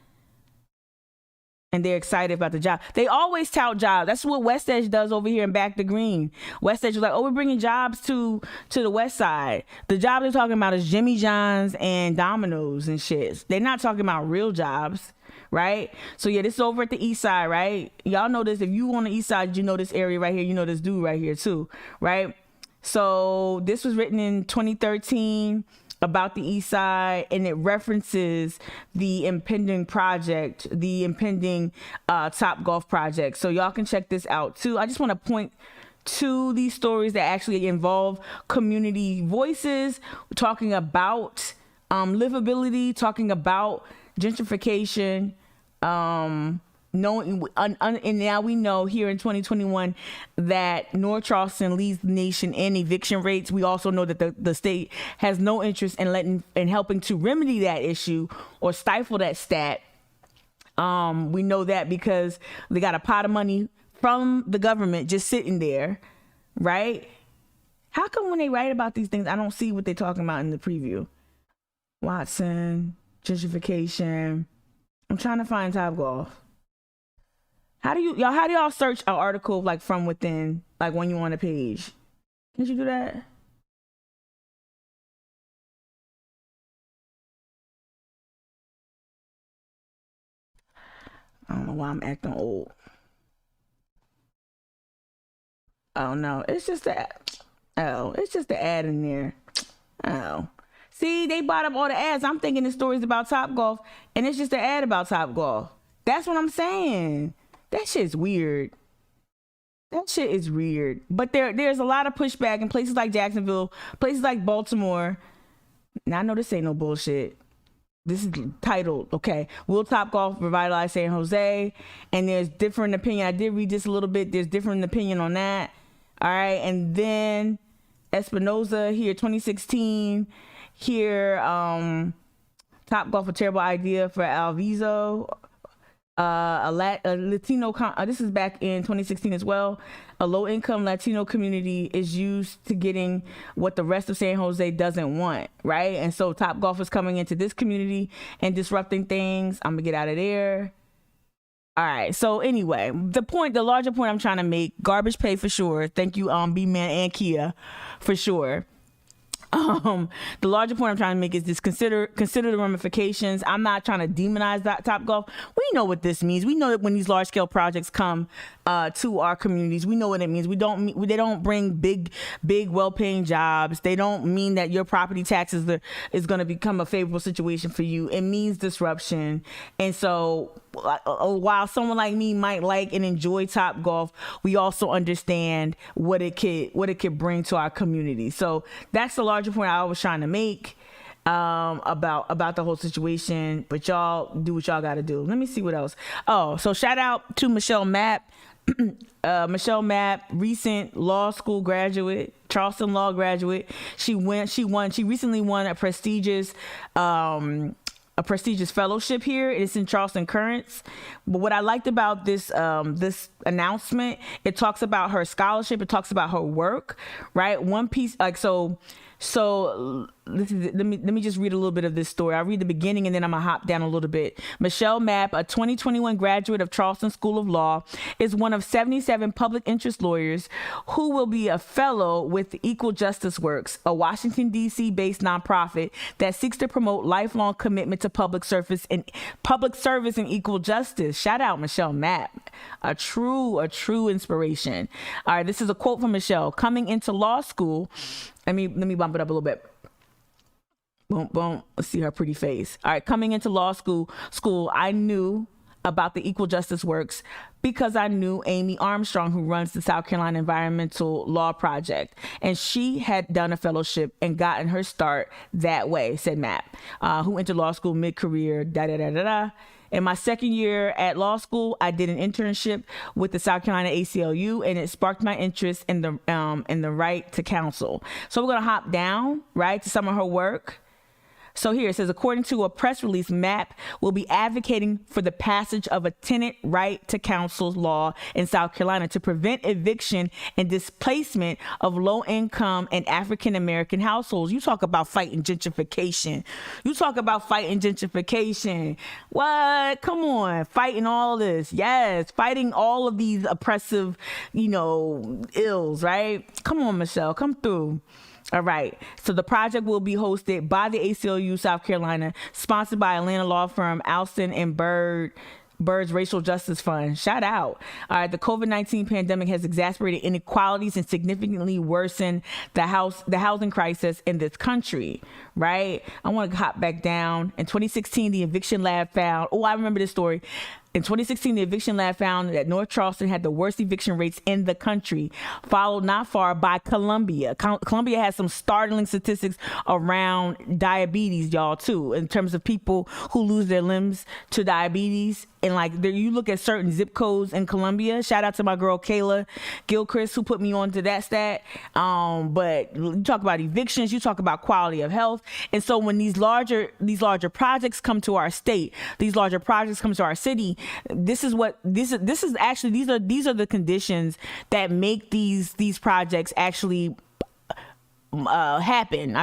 And they're excited about the job. They always tout jobs. That's what West Edge does over here in Back to Green. West Edge was like, oh, we're bringing jobs to the West Side. The job they're talking about is Jimmy John's and Domino's and shit. They're not talking about real jobs, right? So yeah, this is over at the East Side, right? Y'all know this. If you on the East Side, you know this area right here. You know this dude right here too, right? So this was written in 2013. About the East Side, and it references the impending project, the impending TopGolf project. So y'all can check this out too. I just want to point to these stories that actually involve community voices, talking about livability, talking about gentrification, and now we know here in 2021 that North Charleston leads the nation in eviction rates. We also know that the state has no interest in helping to remedy that issue or stifle that stat. We know that because they got a pot of money from the government just sitting there, right? How come when they write about these things, I don't see what they're talking about in the preview? Watson, gentrification. I'm trying to find TopGolf. How do y'all search an article like from within, like when you on a page? Can't you do that? I don't know why I'm acting old. Oh no, it's just the ad in there. Oh. See, they bought up all the ads. I'm thinking the story's about TopGolf, and it's just an ad about TopGolf. That's what I'm saying. That shit's weird. That shit is weird. But there's a lot of pushback in places like Jacksonville, places like Baltimore. Now, I know this ain't no bullshit. This is titled, okay, Will TopGolf Revitalize San Jose? And there's different opinion. I did read this a little bit. There's different opinion on that. All right. And then Espinoza here, 2016. Here, TopGolf, a terrible idea for Alviso. A Latino, this is back in 2016 as well. A low-income Latino community is used to getting what the rest of San Jose doesn't want, right? And so TopGolf is coming into this community and disrupting things. I'm gonna get out of there. All right. So anyway, the larger point I'm trying to make: garbage pay for sure. Thank you, B-Man and Kia, for sure. The larger point I'm trying to make is this: consider the ramifications. I'm not trying to demonize that TopGolf. We know what this means. We know that when these large scale projects come to our communities, we know what it means. They don't bring big well-paying jobs. They don't mean that your property taxes is going to become a favorable situation for you. It means disruption. And so while someone like me might like and enjoy TopGolf, we also understand what it could bring to our community. So that's the larger point I was trying to make about the whole situation. But y'all do what y'all got to do. Let me see what else. Oh, so shout out to Michelle Mapp. Michelle Mapp, recent law school graduate, Charleston law graduate. She recently won a prestigious fellowship here. It's in Charleston Currents. But what I liked about this announcement, it talks about her scholarship, it talks about her work, right? One piece, like, so let me just read a little bit of this story. I'll read the beginning and then I'm gonna hop down a little bit. Michelle Mapp, a 2021 graduate of Charleston School of Law, is one of 77 public interest lawyers who will be a fellow with Equal Justice Works, a Washington, D.C. based nonprofit that seeks to promote lifelong commitment to public service and equal justice. Shout out Michelle Mapp, a true inspiration. All right, this is a quote from Michelle. Coming into law school, let me bump it up a little bit. Boom, boom. Let's see her pretty face. All right, coming into law school, I knew about the Equal Justice Works because I knew Amy Armstrong, who runs the South Carolina Environmental Law Project, and she had done a fellowship and gotten her start that way, said Mapp, who entered law school mid-career, da-da-da-da-da. In my second year at law school, I did an internship with the South Carolina ACLU, and it sparked my interest in the right to counsel. So we're gonna hop down, right, to some of her work. So here it says, according to a press release, Mapp will be advocating for the passage of a tenant right to counsel law in South Carolina to prevent eviction and displacement of low-income and African-American households. You talk about fighting gentrification. What? Come on. Fighting all this. Yes. Fighting all of these oppressive, ills, right? Come on, Michelle. Come through. All right. So the project will be hosted by the ACLU South Carolina, sponsored by Atlanta law firm Alston and Bird's Racial Justice Fund. Shout out. All right. The COVID-19 pandemic has exacerbated inequalities and significantly worsened the housing crisis in this country. Right. I want to hop back down. In 2016, the Eviction Lab found, I remember this story. In 2016, the Eviction Lab found that North Charleston had the worst eviction rates in the country, followed not far by Columbia. Columbia has some startling statistics around diabetes, y'all, too, in terms of people who lose their limbs to diabetes. And you look at certain zip codes in Columbia. Shout out to my girl Kayla Gilchrist, who put me on to that stat. But you talk about evictions, you talk about quality of health. And so when these larger projects come to our state, these larger projects come to our city, these are the conditions that make these projects actually happen.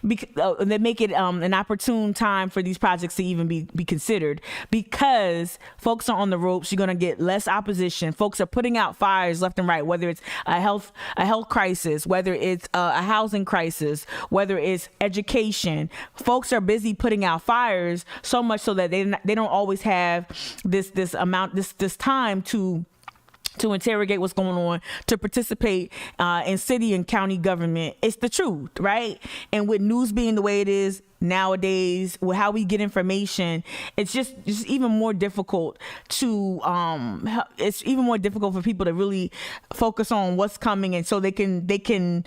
They make it an opportune time for these projects to even be considered, because folks are on the ropes. You're gonna get less opposition. Folks are putting out fires left and right, whether it's a health crisis, whether it's a housing crisis, whether it's education. Folks are busy putting out fires, so much so that they don't always have this time to interrogate what's going on, to participate in city and county government. It's the truth, right? And with news being the way it is nowadays, with how we get information, it's just even more difficult to it's even more difficult for people to really focus on what's coming, and so they can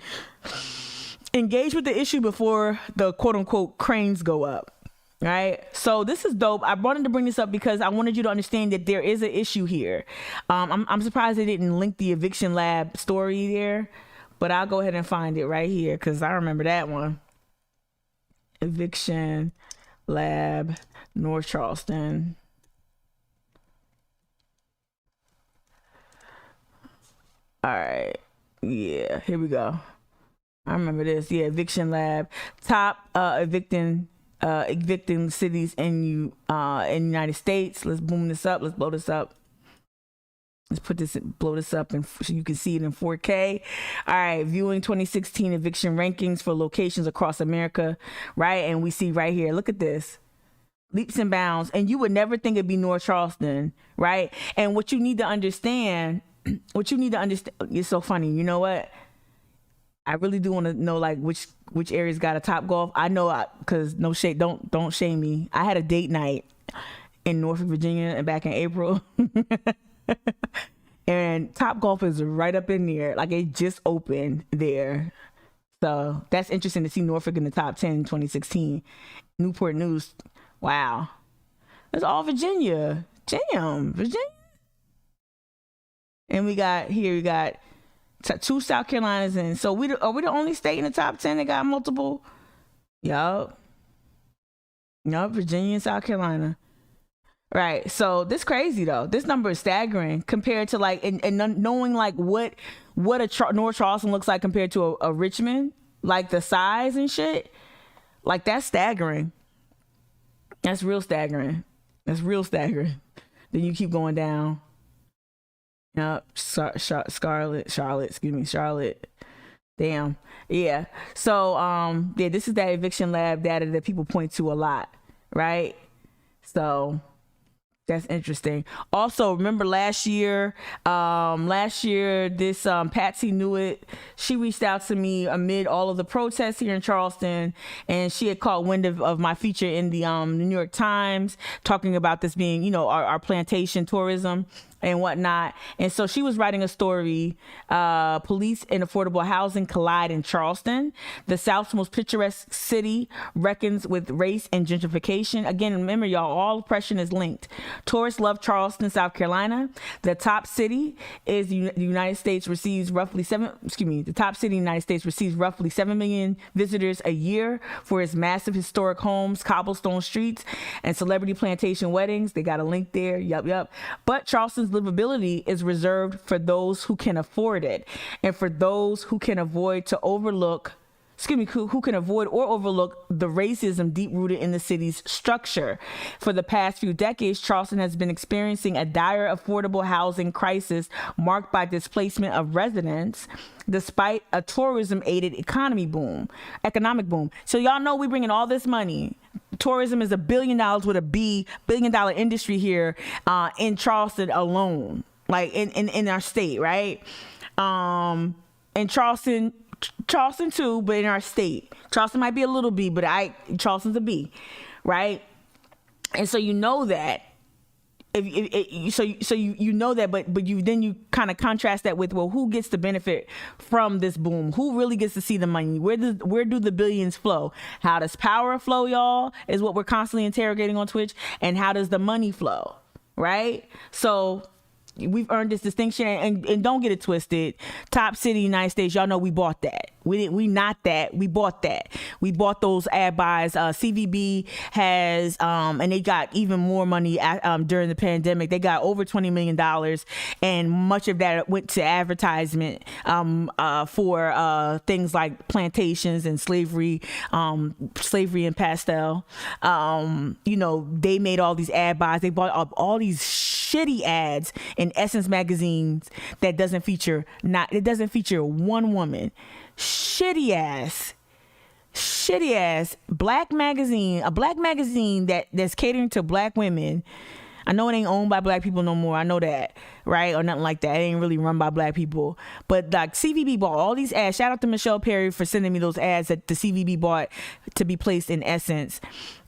engage with the issue before the quote unquote cranes go up. Right. So this is dope. I wanted to bring this up because I wanted you to understand that there is an issue here. I'm surprised they didn't link the eviction lab story there, but I'll go ahead and find it right here because I remember that one. Eviction lab, North Charleston. All right. Yeah, here we go. I remember this. Yeah, eviction lab. Top evicting cities in United States. Let's boom this up. Let's blow this up. Let's blow this up and so you can see it in 4K. All right, viewing 2016 eviction rankings for locations across America, right? And we see right here, look at this. Leaps and bounds. And you would never think it'd be North Charleston, right? And what you need to understand, it's so funny. You know what? I really do want to know like which areas got a TopGolf. I know because no shade, don't shame me. I had a date night in Norfolk, Virginia, and back in April, and TopGolf is right up in there. Like it just opened there, so that's interesting to see Norfolk in the top 10 in 2016. Newport News, wow, it's all Virginia. Damn, Virginia. And we got 2 South Carolinas, and so are we the only state in the top 10 that got multiple? Yup, Virginia and South Carolina. Right. So this crazy though. This number is staggering compared to like and knowing like what North Charleston looks like compared to a Richmond, like the size and shit. Like that's staggering. That's real staggering. Then you keep going down. Yep, Charlotte. Damn. Yeah. So, this is that eviction lab data that people point to a lot, right? So that's interesting. Also, remember last year, this Patsy Newitt, she reached out to me amid all of the protests here in Charleston, and she had caught wind of my feature in the New York Times talking about this being, our plantation tourism and whatnot. And so she was writing a story, police and affordable housing collide in Charleston. The South's most picturesque city reckons with race and gentrification. Again, remember y'all, all oppression is linked. Tourists love Charleston, South Carolina. The top city is the United States receives roughly 7 million visitors a year for its massive historic homes, cobblestone streets, and celebrity plantation weddings. They got a link there. Yup. But Charleston's livability is reserved for those who can afford it, and for those who can avoid or overlook the racism deep-rooted in the city's structure. For the past few decades, Charleston has been experiencing a dire affordable housing crisis marked by displacement of residents, despite a tourism-aided economic boom. So y'all know we bring in all this money. Tourism is $1 billion with a B, billion-dollar industry here in Charleston alone, like in our state, right? In Charleston too, but in our state. Charleston might be a little B, but Charleston's a B, right? And so you know that. You know that, but you kind of contrast that with, well, who gets to benefit from this boom? Who really gets to see the money? Where do the billions flow? How does power flow, y'all? Is what we're constantly interrogating on Twitch. And how does the money flow, right? So we've earned this distinction, and don't get it twisted. Top city, United States, y'all know we bought that. We not that. We bought that. We bought those ad buys. CVB has, and they got even more money during the pandemic. They got over $20 million, and much of that went to advertisement for things like plantations and slavery and pastel. They made all these ad buys. They bought up all these shitty ads in Essence magazines that doesn't feature one woman. Shitty ass black magazine, a black magazine that's catering to black women. I know it ain't owned by black people no more. I know that, right? Or nothing like that. It ain't really run by black people. But like CVB bought all these ads. Shout out to Michelle Perry for sending me those ads that the CVB bought to be placed in Essence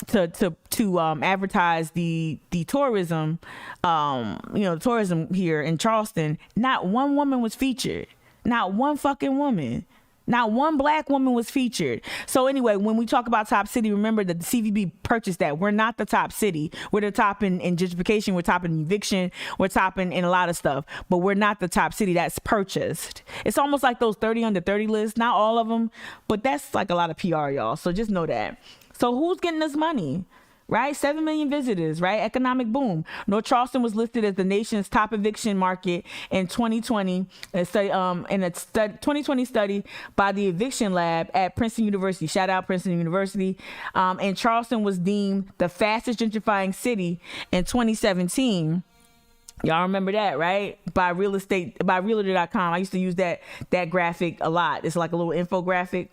to advertise the tourism, tourism here in Charleston. Not one woman was featured. Not one fucking woman. Not one black woman was featured. So anyway, when we talk about top city, remember that the CVB purchased that. We're not the top city. We're the top in gentrification. We're top in eviction. We're top in a lot of stuff. But we're not the top city. That's purchased. It's almost like those 30 under 30 lists. Not all of them, but that's like a lot of PR, y'all. So just know that. So who's getting this money? Right? 7 million visitors, right? Economic boom. North Charleston was listed as the nation's top eviction market in 2020, in a 2020 study by the Eviction Lab at Princeton University. Shout out Princeton University. And Charleston was deemed the fastest gentrifying city in 2017. Y'all remember that, right? By realtor.com. I used to use that graphic a lot. It's like a little infographic.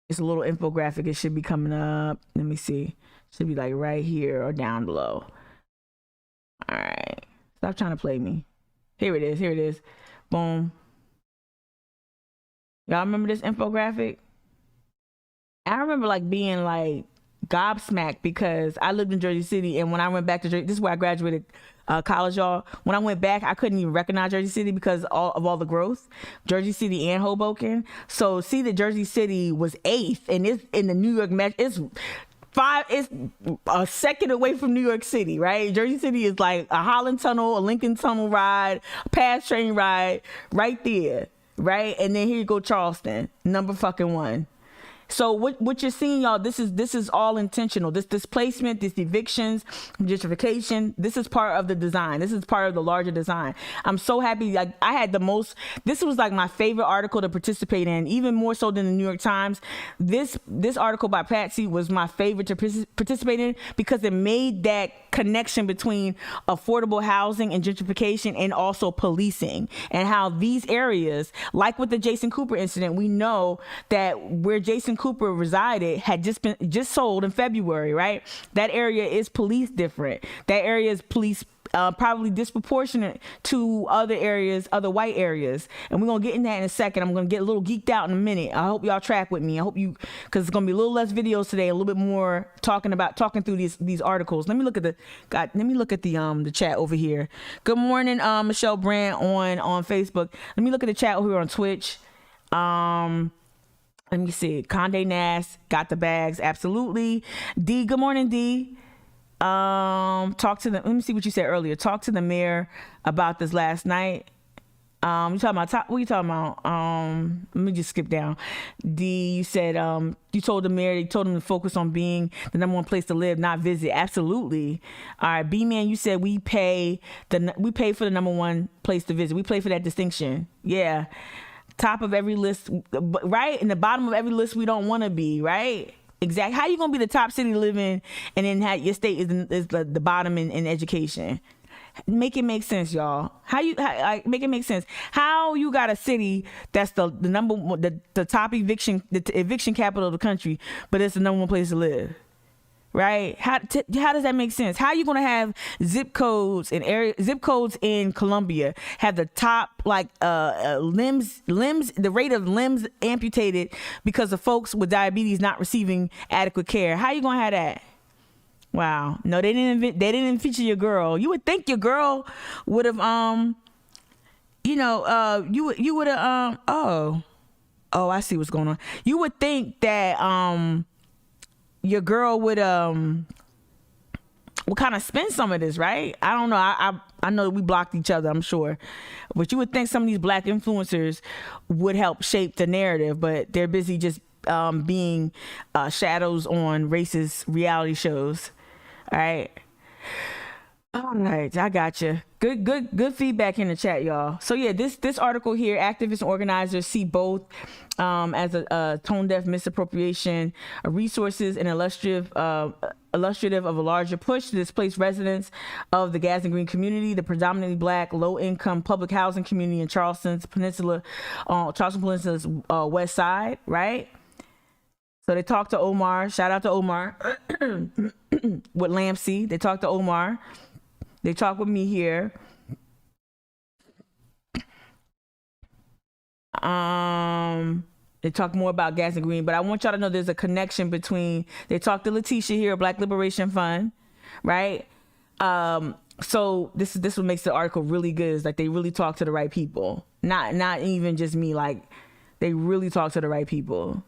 It's a little infographic. It should be coming up. Let me see. Should be like right here or down below. All right. Stop trying to play me. Here it is. Boom. Y'all remember this infographic? I remember like being like gobsmacked because I lived in Jersey City, and when I went back to Jersey, this is where I graduated college, y'all. When I went back, I couldn't even recognize Jersey City because of all the growth. Jersey City and Hoboken. So see that Jersey City was 8th, and it's in the New York Metro. It's a second away from New York City, right? Jersey City is like a Holland Tunnel, a Lincoln Tunnel ride, a pass train ride, right there, right? And then here you go, Charleston, number fucking 1. So what you're seeing, y'all, this is all intentional. This displacement, this evictions, gentrification, this is part of the design. This is part of the larger design. I'm so happy. Like, I had this was like my favorite article to participate in, even more so than the New York Times. This article by Patsy was my favorite to participate in because it made that connection between affordable housing and gentrification, and also policing, and how these areas, like with the Jason Cooper incident, we know that where Jason Cooper resided had just sold in February, right? That area is policed different. That area is policed probably disproportionate to other areas, other white areas. And we're going to get in that in a second. I'm going to get a little geeked out in a minute. I hope y'all track with me. I hope you, because it's going to be a little less videos today, a little bit more talking through these articles. Let me look at the chat over here. Good morning, Michelle Brandt on Facebook. Let me look at the chat over here on Twitch. Let me see. Condé Nast got the bags. Absolutely. D, good morning, D. Let me see what you said earlier. Talk to the mayor about this last night. You talking about what are you talking about? Let me just skip down. D, you said you told the mayor, you told him to focus on being the number 1 place to live, not visit. Absolutely. All right, B man, you said we pay for the number 1 place to visit. We play for that distinction. Yeah. Top of every list, right? In the bottom of every list we don't want to be, right? Exactly. How you gonna be the top city to live in, and then your state is the bottom in education? Make it make sense, y'all. Make it make sense? How you got a city that's the number one, the top eviction capital of the country, but it's the number 1 place to live? Right? How does that make sense? How are you going to have zip codes in Colombia have the top limbs, the rate of limbs amputated because of folks with diabetes not receiving adequate care? How are you going to have that? Wow. No, they didn't feature your girl. You would think your girl would have you would have oh, I see what's going on. You would think that your girl would kind of spin some of this, right? I don't know. I know we blocked each other, I'm sure, but you would think some of these black influencers would help shape the narrative, but they're busy just being shadows on racist reality shows. All right. All right, I got you. Good feedback in the chat, y'all. So yeah, this article here, activists and organizers see both as a tone-deaf misappropriation of resources and illustrative of a larger push to displace residents of the Gas and Green community, the predominantly black, low-income public housing community in Charleston Peninsula's west side, right? So they talked to Omar. Shout out to Omar with Lampsey. They talked to Omar. They talk with me here. They talk more about Gas and Green, but I want y'all to know there's a connection between. They talked to Letitia here, Black Liberation Fund, right? So this is what makes the article really good. Is like they really talk to the right people, not even just me. Like they really talk to the right people,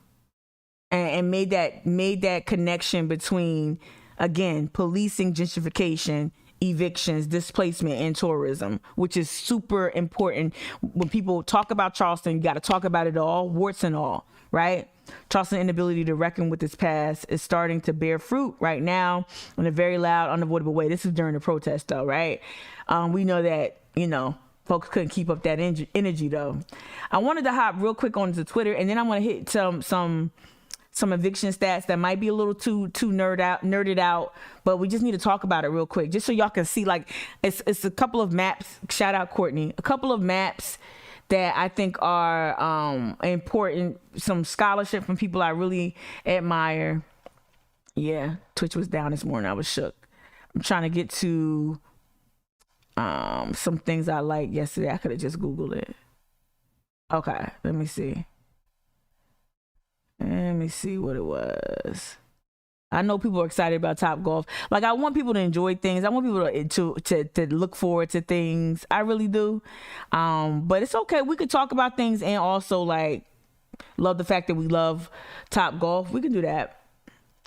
and made that connection between, again, policing, gentrification, evictions, displacement, and tourism, which is super important. When people talk about Charleston, you got to talk about it all, warts and all, right? Charleston's inability to reckon with its past is starting to bear fruit right now in a very loud, unavoidable way. This is during the protest, though, right? We know that, folks couldn't keep up that energy, though. I wanted to hop real quick onto Twitter, and then I want to hit some eviction stats that might be a little too nerded out, but we just need to talk about it real quick, just so y'all can see. Like it's a couple of maps. Shout out Courtney. A couple of maps that I think are important. Some scholarship from people I really admire. Yeah, Twitch was down this morning. I was shook. I'm trying to get to some things I liked yesterday. I could have just Googled it. Okay, let me see. Let me see what it was. I know people are excited about TopGolf. Like, I want people to enjoy things. I want people to look forward to things. I really do. But it's okay. We could talk about things and also like love the fact that we love TopGolf. We can do that.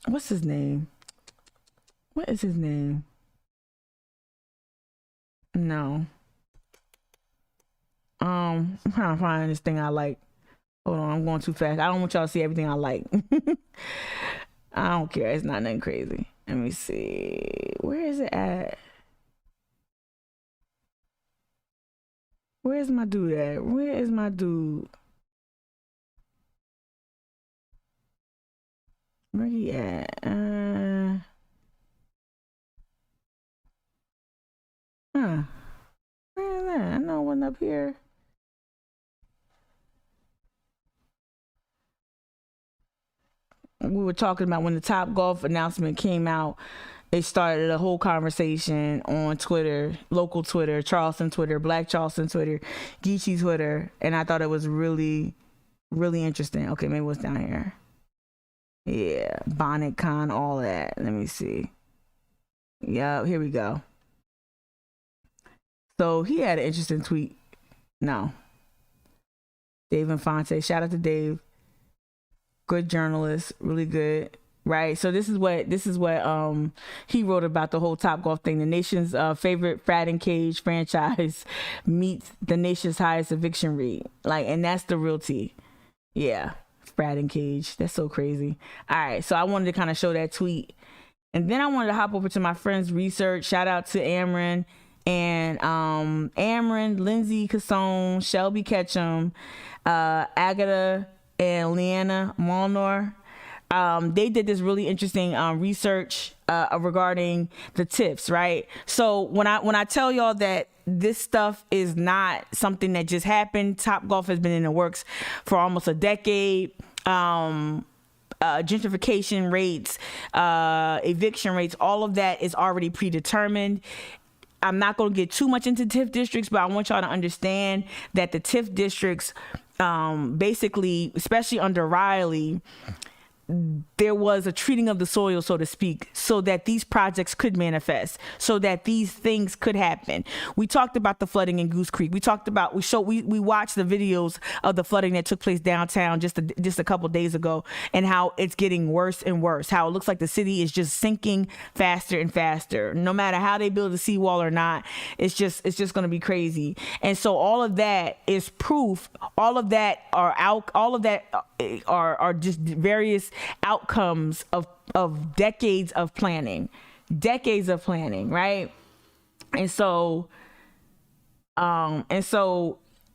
What's his name? What is his name? No. I'm trying to find this thing I like. Hold on, I'm going too fast. I don't want y'all to see everything I like. I don't care. It's not nothing crazy. Let me see. Where is it at? Where's my dude at? Where is my dude? Where he at? Where is that? I know one up here. We were talking about when the TopGolf announcement came out, it started a whole conversation on Twitter, local Twitter, Charleston Twitter, Black Charleston Twitter, Geechee Twitter, and I thought it was really, really interesting. Okay, maybe what's down here? Yeah, Bonnet Con, all that. Let me see. Yeah, here we go. So he had an interesting tweet. No. Dave Infante. Shout out to Dave. Good journalist, really good, right? So this is what he wrote about the whole TopGolf thing. The nation's favorite frat and cage franchise meets the nation's highest eviction rate. Like, and that's the real tea. Yeah, frat and cage. That's so crazy. All right, so I wanted to kind of show that tweet, and then I wanted to hop over to my friend's research. Shout out to Amron and Lindsay Cassone, Shelby Ketchum, Agatha and Leanna Molnar. They did this really interesting research regarding the TIFs, right? So when I tell y'all that this stuff is not something that just happened, TopGolf has been in the works for almost a decade. Gentrification rates, eviction rates, all of that is already predetermined. I'm not going to get too much into TIF districts, but I want y'all to understand that the TIF districts, basically, especially under Riley, there was a treating of the soil, so to speak, so that these projects could manifest, so that these things could happen. We talked about the flooding in Goose Creek. We watched the videos of the flooding that took place downtown just a couple days ago, and how it's getting worse and worse, how it looks like the city is just sinking faster and faster. No matter how they build a seawall or not, it's just going to be crazy. And so all of that is proof. All of that are just various outcomes of decades of planning, right? And so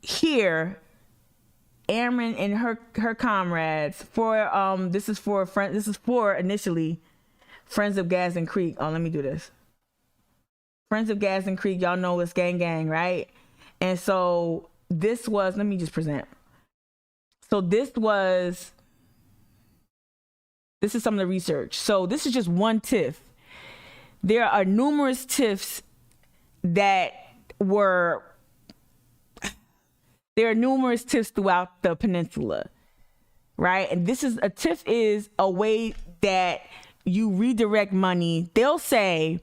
here, Ameren and her comrades this is for initially Friends of Gadsden Creek. Oh, let me do this. Friends of Gadsden Creek, y'all know it's gang, right? And so this was, let me just present. So this is some of the research. So this is just one TIF. There are numerous TIFs throughout the peninsula, right? And a TIF is a way that you redirect money. They'll say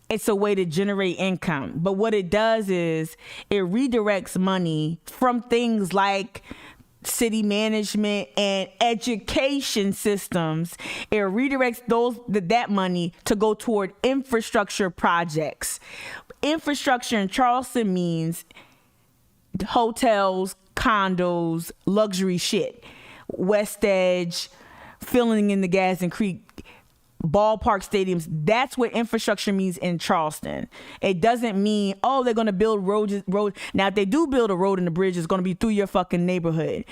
it's a way to generate income, but what it does is it redirects money from things like city management and education systems. It redirects that money to go toward infrastructure projects. Infrastructure in Charleston means hotels, condos, luxury shit. West Edge, filling in the Gadsden Creek, ballpark stadiums. That's what infrastructure means in Charleston. It doesn't mean, oh, they're going to build roads. Now, if they do build a road and a bridge, it's going to be through your fucking neighborhood.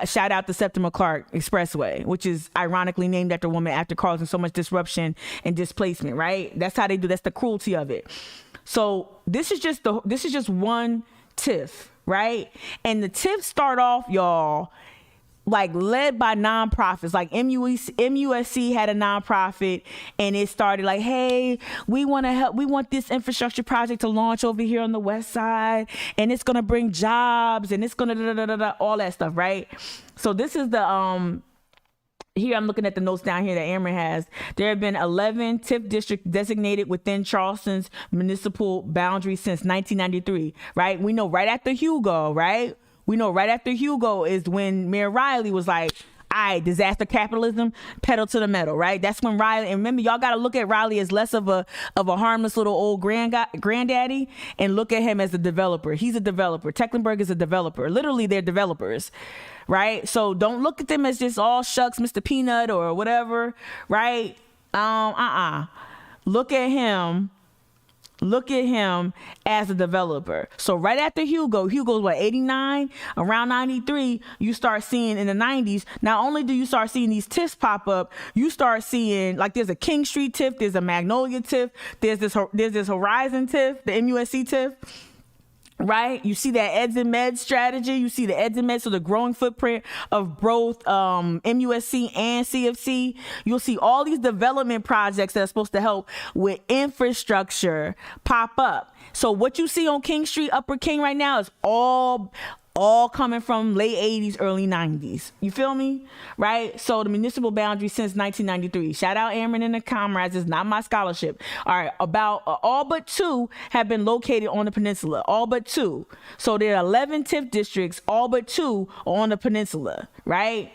Shout out the Septima Clark Expressway, which is ironically named after a woman after causing so much disruption and displacement, right? That's how they do. That's the cruelty of it. So this is just one TIF, right? And the TIFs start off, y'all, like led by nonprofits. Like MUSC had a nonprofit, and it started like, hey, we want to help. We want this infrastructure project to launch over here on the west side, and it's gonna bring jobs, and it's gonna all that stuff, right? So this is the here I'm looking at the notes down here that Ameren has. There have been 11 TIF districts designated within Charleston's municipal boundary since 1993, right? We know right after Hugo, right? We know right after Hugo is when Mayor Riley was like, all right, disaster capitalism, pedal to the metal, right? That's when Riley, and remember, y'all got to look at Riley as less of a harmless little old granddaddy and look at him as a developer. He's a developer. Tecklenburg is a developer. Literally, they're developers, right? So don't look at them as just all shucks, Mr. Peanut or whatever, right? Look at him as a developer. So right after Hugo's what, 89? Around 93, you start seeing in the 90s, not only do you start seeing these TIFs pop up, you start seeing, like, there's a King Street TIF, there's a Magnolia TIF, there's this Horizon TIF, the MUSC TIF, right? You see that eds and meds strategy. You see the eds and meds, so the growing footprint of both MUSC and CFC. You'll see all these development projects that are supposed to help with infrastructure pop up. So what you see on King Street, Upper King right now is all coming from late 80s, early 90s. You feel me? Right? So the municipal boundary since 1993. Shout out Ameren and the comrades. It's not my scholarship. All right. About all but 2 have been located on the peninsula. All but 2. So there are 11 TIF districts. All but 2 are on the peninsula. Right?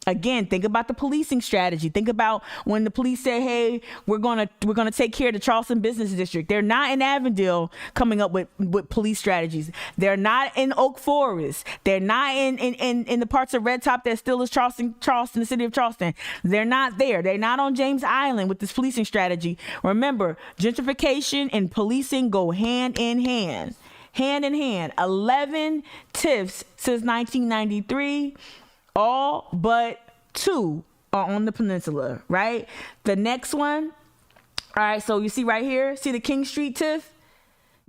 Again, think about the policing strategy. Think about when the police say, hey, we're gonna take care of the Charleston Business District. They're not in Avondale coming up with police strategies. They're not in Oak Forest. They're not in the parts of Red Top that still is Charleston, the city of Charleston. They're not there. They're not on James Island with this policing strategy. Remember, gentrification and policing go hand in hand. Hand in hand. 11 TIFs since 1993. All but 2 are on the peninsula, right? The next one, all right, so you see right here, see the King Street TIF?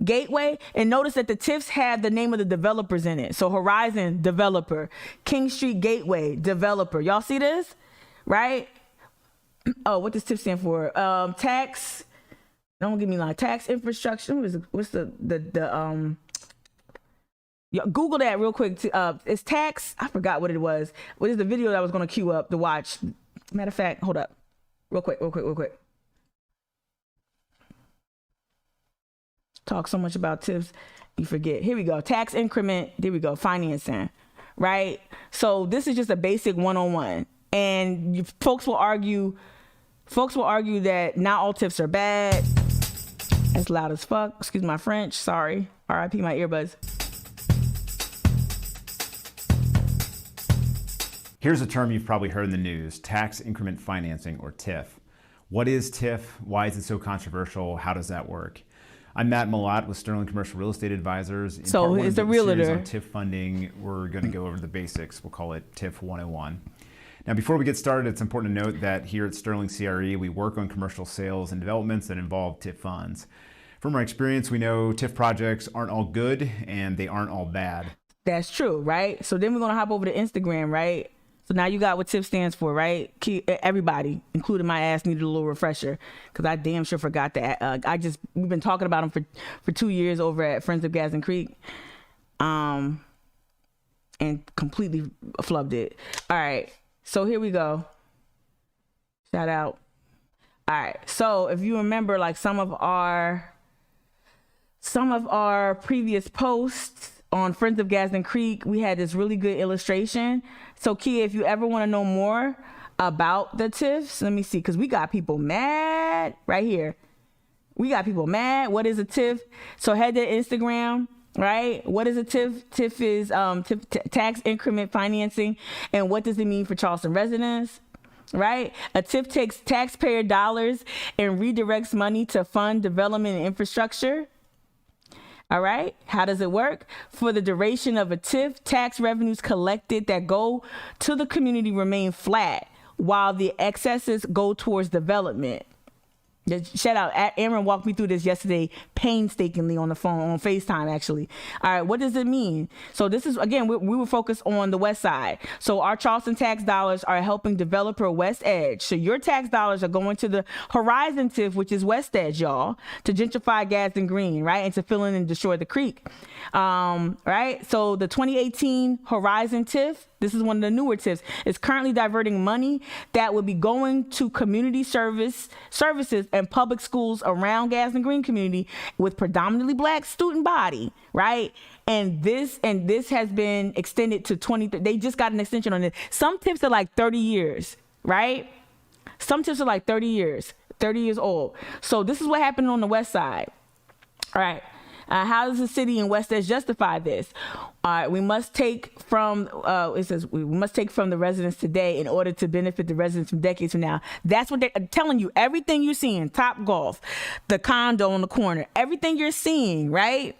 Gateway, and notice that the TIFs have the name of the developers in it. So Horizon, developer. King Street Gateway, developer. Y'all see this? Right? Oh, what does TIF stand for? Tax, don't give me like tax infrastructure. What's the Google that real quick. It's tax. I forgot what it was. What is the video that I was going to queue up to watch? Matter of fact, hold up. Real quick. Talk so much about TIFs, you forget. Here we go. Tax increment. There we go. Financing, right? So this is just a basic 101. And folks will argue that not all TIFs are bad. That's loud as fuck. Excuse my French. Sorry. RIP my earbuds. Here's a term you've probably heard in the news: tax increment financing, or TIF. What is TIF? Why is it so controversial? How does that work? I'm Matt Malott with Sterling Commercial Real Estate Advisors. In so it's a realtor. On TIF funding, we're going to go over the basics. We'll call it TIF 101. Now, before we get started, it's important to note that here at Sterling CRE, we work on commercial sales and developments that involve TIF funds. From our experience, we know TIF projects aren't all good and they aren't all bad. That's true, right? So then we're going to hop over to Instagram, right? So now you got what TIF stands for, right? Everybody, including my ass, needed a little refresher because I damn sure forgot that. We've been talking about them for 2 years over at Friends of Gaston Creek, and completely flubbed it. All right, so here we go. Shout out. All right, so if you remember, like some of our previous posts on Friends of Gaston Creek, we had this really good illustration. So Kia, if you ever want to know more about the TIFs, let me see, because we got people mad right here. We got people mad. What is a TIF? So head to Instagram, right? What is a TIF? TIF is tax increment financing. And what does it mean for Charleston residents? Right? A TIF takes taxpayer dollars and redirects money to fund development and infrastructure. All right. How does it work? For the duration of a TIF, tax revenues collected that go to the community remain flat, while the excesses go towards development. Shout out, Aaron walked me through this yesterday painstakingly on the phone, on FaceTime actually. All right, what does it mean? So this is, again, we were focused on the west side. So our Charleston tax dollars are helping developer West Edge. So your tax dollars are going to the Horizon TIF, which is West Edge, y'all, to gentrify Gaston Green, right? And to fill in and destroy the creek. Right? So the 2018 Horizon TIF, this is one of the newer TIFs, is currently diverting money that would be going to community services and public schools around Gaston Green community with predominantly black student body, right? And this has been extended to 20. They just got an extension on it. Some TIFs are like 30 years, right? Some TIFs are like 30 years old. So this is what happened on the west side. All right. How does the city and West Edge justify this? We must take from, it says, we must take from the residents today in order to benefit the residents from decades from now. That's what they're telling you. Everything you're seeing, TopGolf, the condo on the corner, everything you're seeing, right?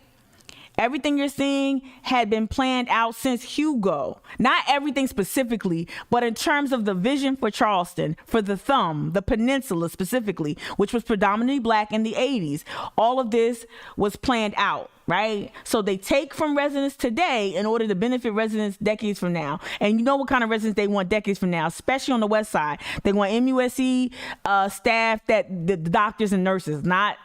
Everything you're seeing had been planned out since Hugo. Not everything specifically, but in terms of the vision for Charleston, for the thumb, the peninsula specifically, which was predominantly black in the 80s. All of this was planned out, right? So they take from residents today in order to benefit residents decades from now. And you know what kind of residents they want decades from now, especially on the west side. They want MUSC staff, that the doctors and nurses, not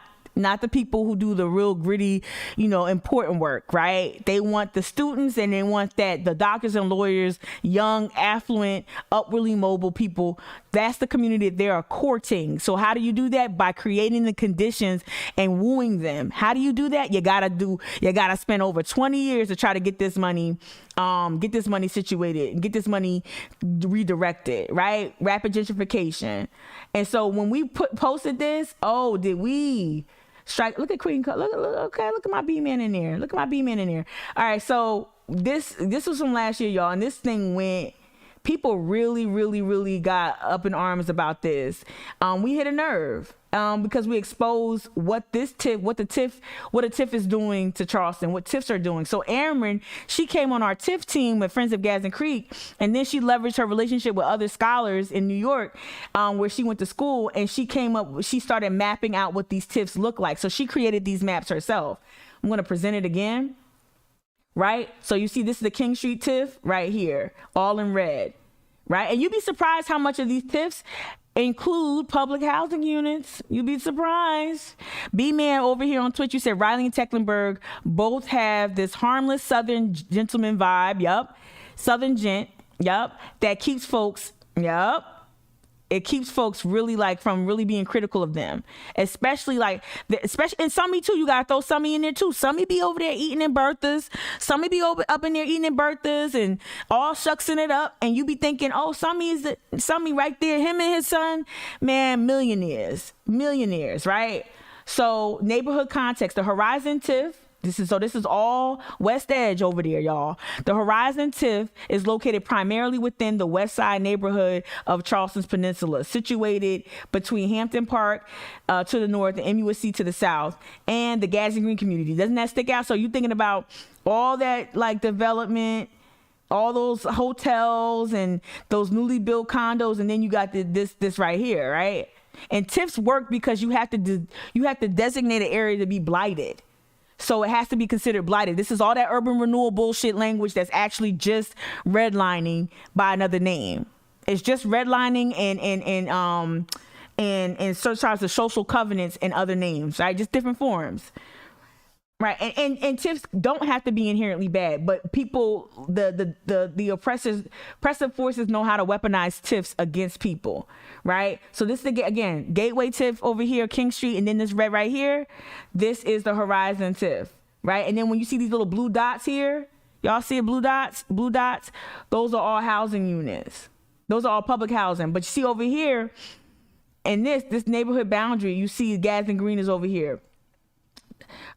the people who do the real gritty, important work, right? They want the students, and they want the doctors and lawyers, young, affluent, upwardly mobile people. That's the community that they are courting. So how do you do that? By creating the conditions and wooing them. How do you do that? You gotta spend over 20 years to try to get this money situated and get this money redirected, right? Rapid gentrification. And so when we posted this, did we strike? Look at Queen. Look at my B-man in there. Look at my B-man in there. All right, so this was from last year, y'all, and this thing went. People really, really, really got up in arms about this. We hit a nerve because we exposed what a TIF is doing to Charleston, what TIFs are doing. So Aaron, she came on our TIF team with Friends of Gaston Creek, and then she leveraged her relationship with other scholars in New York, where she went to school, and she started mapping out what these TIFs look like. So she created these maps herself. I'm going to present it again. Right? So you see, this is the King Street TIF right here, all in red, right? And you'd be surprised how much of these TIFs include public housing units. You'd be surprised. B-Man over here on Twitch, you said Riley and Tecklenburg both have this harmless Southern gentleman vibe. Yup. Southern gent. Yup. That keeps folks. Yup. It keeps folks really like from really being critical of them, especially in Summie too. You gotta throw Summie in there too. Summie be over there eating in Berthas. Summie be up in there eating in Berthas and all shucksing it up. And you be thinking, oh, Summie right there, him and his son, man, millionaires, right? So neighborhood context, the Horizon TIF. This is all West Edge over there, y'all. The Horizon TIF is located primarily within the west side neighborhood of Charleston's Peninsula, situated between Hampton Park to the north and MUSC to the south, and the Gadsden Green community. Doesn't that stick out? So you're thinking about all that like development, all those hotels and those newly built condos, and then you got this right here, right? And TIFs work because you have to designate an area to be blighted. So it has to be considered blighted. This is all that urban renewal bullshit language that's actually just redlining by another name. It's just redlining and sometimes the social covenants and other names, right? Just different forms. Right. And TIFs don't have to be inherently bad, but people, the oppressive forces know how to weaponize TIFs against people. Right. So this is again, Gateway TIF over here, King Street, and then this red right here. This is the Horizon TIF. Right. And then when you see these little blue dots here, y'all see blue dots, those are all housing units. Those are all public housing. But you see over here in this neighborhood boundary, you see Gadsden Green is over here.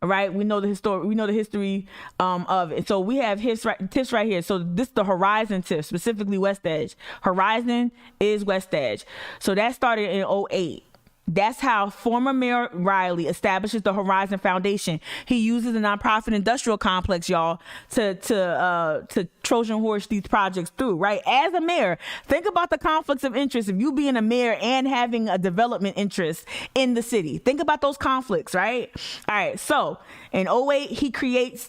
All right, we know the history of it. So we have TIFs right here. So this is the Horizon TIF, specifically West Edge. Horizon is West Edge. So that started in 2008. That's how former Mayor Riley establishes the Horizon Foundation. He uses a nonprofit industrial complex, y'all, to Trojan horse these projects through, right? As a mayor, think about the conflicts of interest of you being a mayor and having a development interest in the city. Think about those conflicts, right? All right, so in 2008, he creates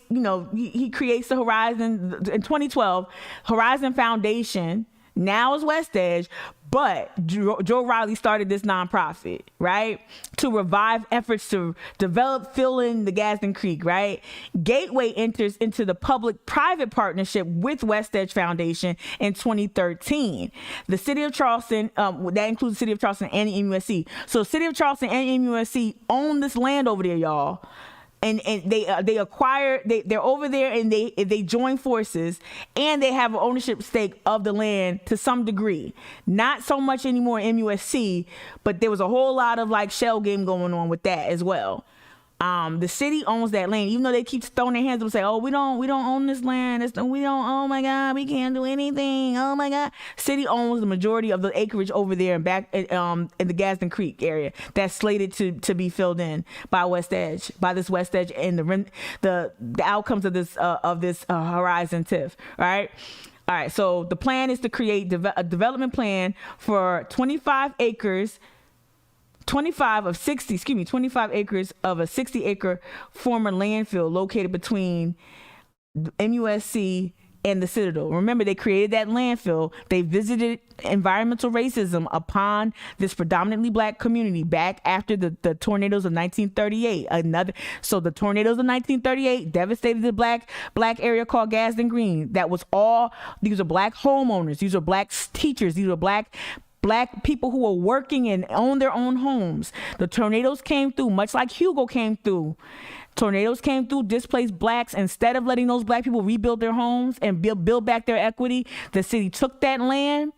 the Horizon, in 2012, Horizon Foundation, now is West Edge, but Joe Riley started this nonprofit, right, to revive efforts to fill in the Gadsden Creek, right? Gateway enters into the public-private partnership with West Edge Foundation in 2013. The city of Charleston, that includes the city of Charleston and the MUSC. So city of Charleston and MUSC own this land over there, y'all. And they acquire, they're over there and they join forces and they have an ownership stake of the land to some degree. Not so much anymore in MUSC, but there was a whole lot of like shell game going on with that as well. The city owns that land, even though they keep throwing their hands up and say, oh, we don't own this land. Oh my God, we can't do anything. Oh my God. City owns the majority of the acreage over there and back in the Gadsden Creek area that's slated to be filled in by West Edge, and the outcomes of this Horizon TIF, right? All right, so the plan is to create a development plan for 25 acres 25 acres of a 60-acre former landfill located between MUSC and the Citadel. Remember, they created that landfill. They visited environmental racism upon this predominantly black community back after the tornadoes of 1938. So the tornadoes of 1938 devastated the black area called Gadsden Green. These are black homeowners. These are black teachers. These are black people who are working and own their own homes. The tornadoes came through, much like Hugo came through. Tornadoes came through, displaced blacks. Instead of letting those black people rebuild their homes and build back their equity, the city took that land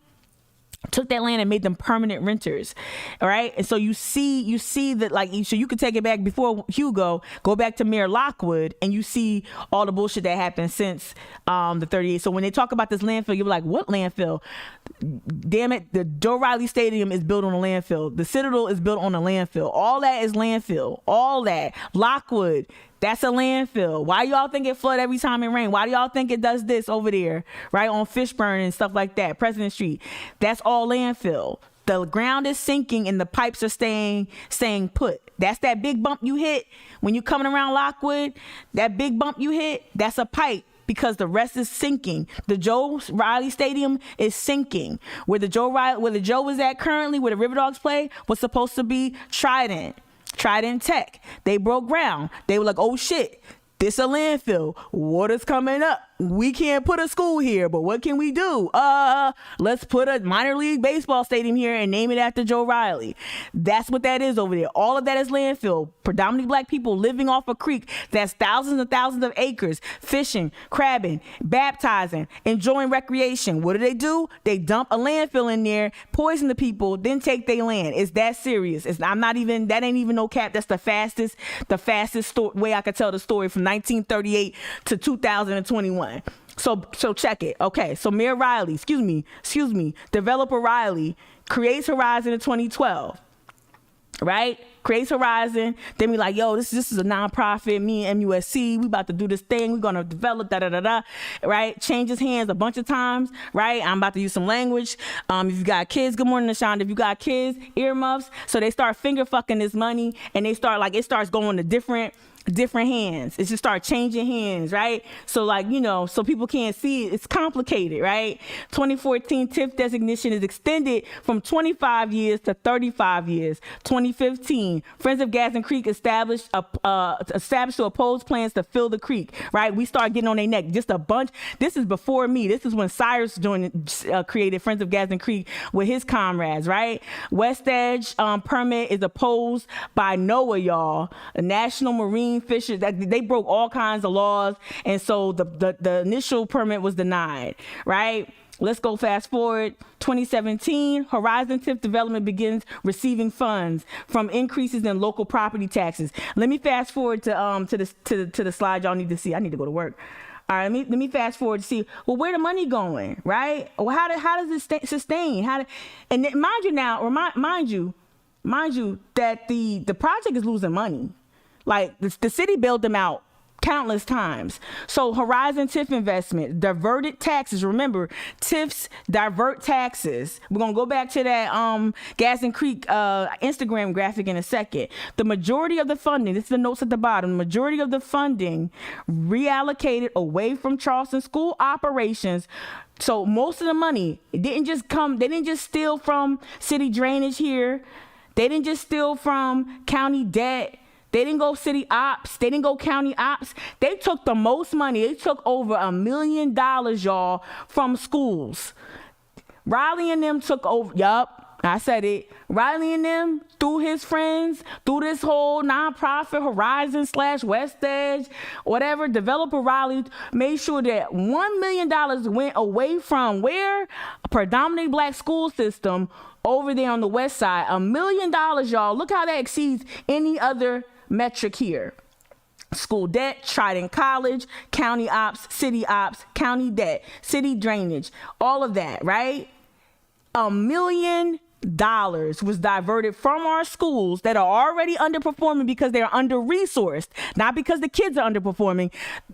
and made them permanent renters. All right. And so you see that, so you could take it back before Hugo, go back to Mayor Lockwood, and you see all the bullshit that happened since the 38. So when they talk about this landfill, you're like, what landfill? Damn it. The Joe Riley Stadium is built on a landfill. The Citadel is built on a landfill. All that is landfill. All that. Lockwood. That's a landfill. Why y'all think it flood every time it rains? Why do y'all think it does this over there, right, on Fishburne and stuff like that, President Street? That's all landfill. The ground is sinking and the pipes are staying put. That's that big bump you hit when you're coming around Lockwood. That big bump you hit, that's a pipe, because the rest is sinking. The Joe Riley Stadium is sinking. Where the Joe is at currently, where the River Dogs play, was supposed to be Trident Tech. They broke ground. They were like, oh shit, this a landfill. Water's coming up. we can't put a school here, but what can we do? Let's put a minor league baseball stadium here and name it after Joe Riley. That's what that is over there. All of that is landfill. Predominantly black people living off a creek that's thousands and thousands of acres, fishing, crabbing, baptizing, enjoying recreation. What do? They dump a landfill in there, poison the people, then take their land. It's that serious. That ain't even no cap. That's the fastest way I could tell the story from 1938 to 2021. So check it. Okay, so Mayor Riley, excuse me, developer Riley creates Horizon in 2012, right? Creates Horizon, then be like, yo, this is a nonprofit, me and MUSC, we about to do this thing, we're gonna develop right? Changes hands a bunch of times, right? I'm about to use some language. If you got kids, good morning, Nashonda. If you got kids, earmuffs. So they start finger fucking this money, and it starts going to different hands. It just start changing hands, right? So so people can't see it. It's complicated, right? 2014 TIF designation is extended from 25 years to 35 years. 2015, Friends of Gadsden Creek established to oppose plans to fill the creek, right? We start getting on their neck. Just a bunch. This is before me. This is when Cyrus created Friends of Gadsden Creek with his comrades, right? West Edge permit is opposed by NOAA, y'all, a National Marine Fisheries. They broke all kinds of laws, and so the initial permit was denied, right? Let's go fast forward. 2017, Horizon TIF development begins receiving funds from increases in local property taxes. Let me fast forward to the slide y'all need to see. I need to go to work. All right, let me fast forward to see, well, where the money going, right? Well, how does it sustain? And mind you that the project is losing money. Like the city bailed them out countless times. So Horizon TIF investment, diverted taxes. Remember, TIFs divert taxes. We're going to go back to that Gadsden Creek Instagram graphic in a second. The majority of the funding, this is the notes at the bottom, the majority of the funding reallocated away from Charleston school operations. So most of the money, they didn't just steal from city drainage here. They didn't just steal from county debt. They didn't go city ops. They didn't go county ops. They took the most money. They took over $1 million, y'all, from schools. Riley and them took over. Yup, I said it. Riley and them, through his friends, through this whole nonprofit Horizon / West Edge, whatever, developer Riley made sure that $1 million went away from where? A predominantly black school system over there on the west side. $1 million, y'all. Look how that exceeds any other metric here. School debt, Trident College, county ops, county debt, city drainage, all of that, right? $1 million was diverted from our schools that are already underperforming because they're under-resourced, not because the kids are underperforming.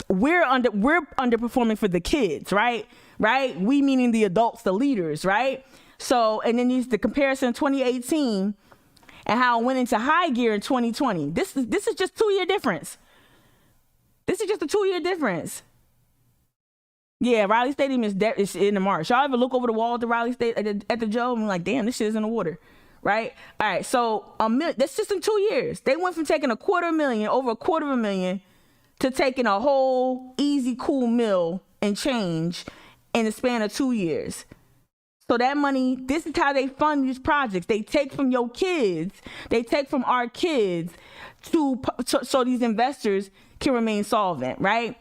We're underperforming for the kids, right? We meaning the adults, the leaders, right? So, and then the comparison 2018 and how it went into high gear in 2020. This is just 2-year difference. This is just a 2-year difference. Yeah, Riley Stadium is in the March. Y'all ever look over the wall at the Riley Stadium at the Joe and be like, damn, this shit is in the water, right? All right, so that's just in 2 years. They went from taking over $250,000 to taking a whole easy, cool mill and change in the span of 2 years. So that money, this is how they fund these projects. They take from your kids, they take from our kids so these investors can remain solvent, right?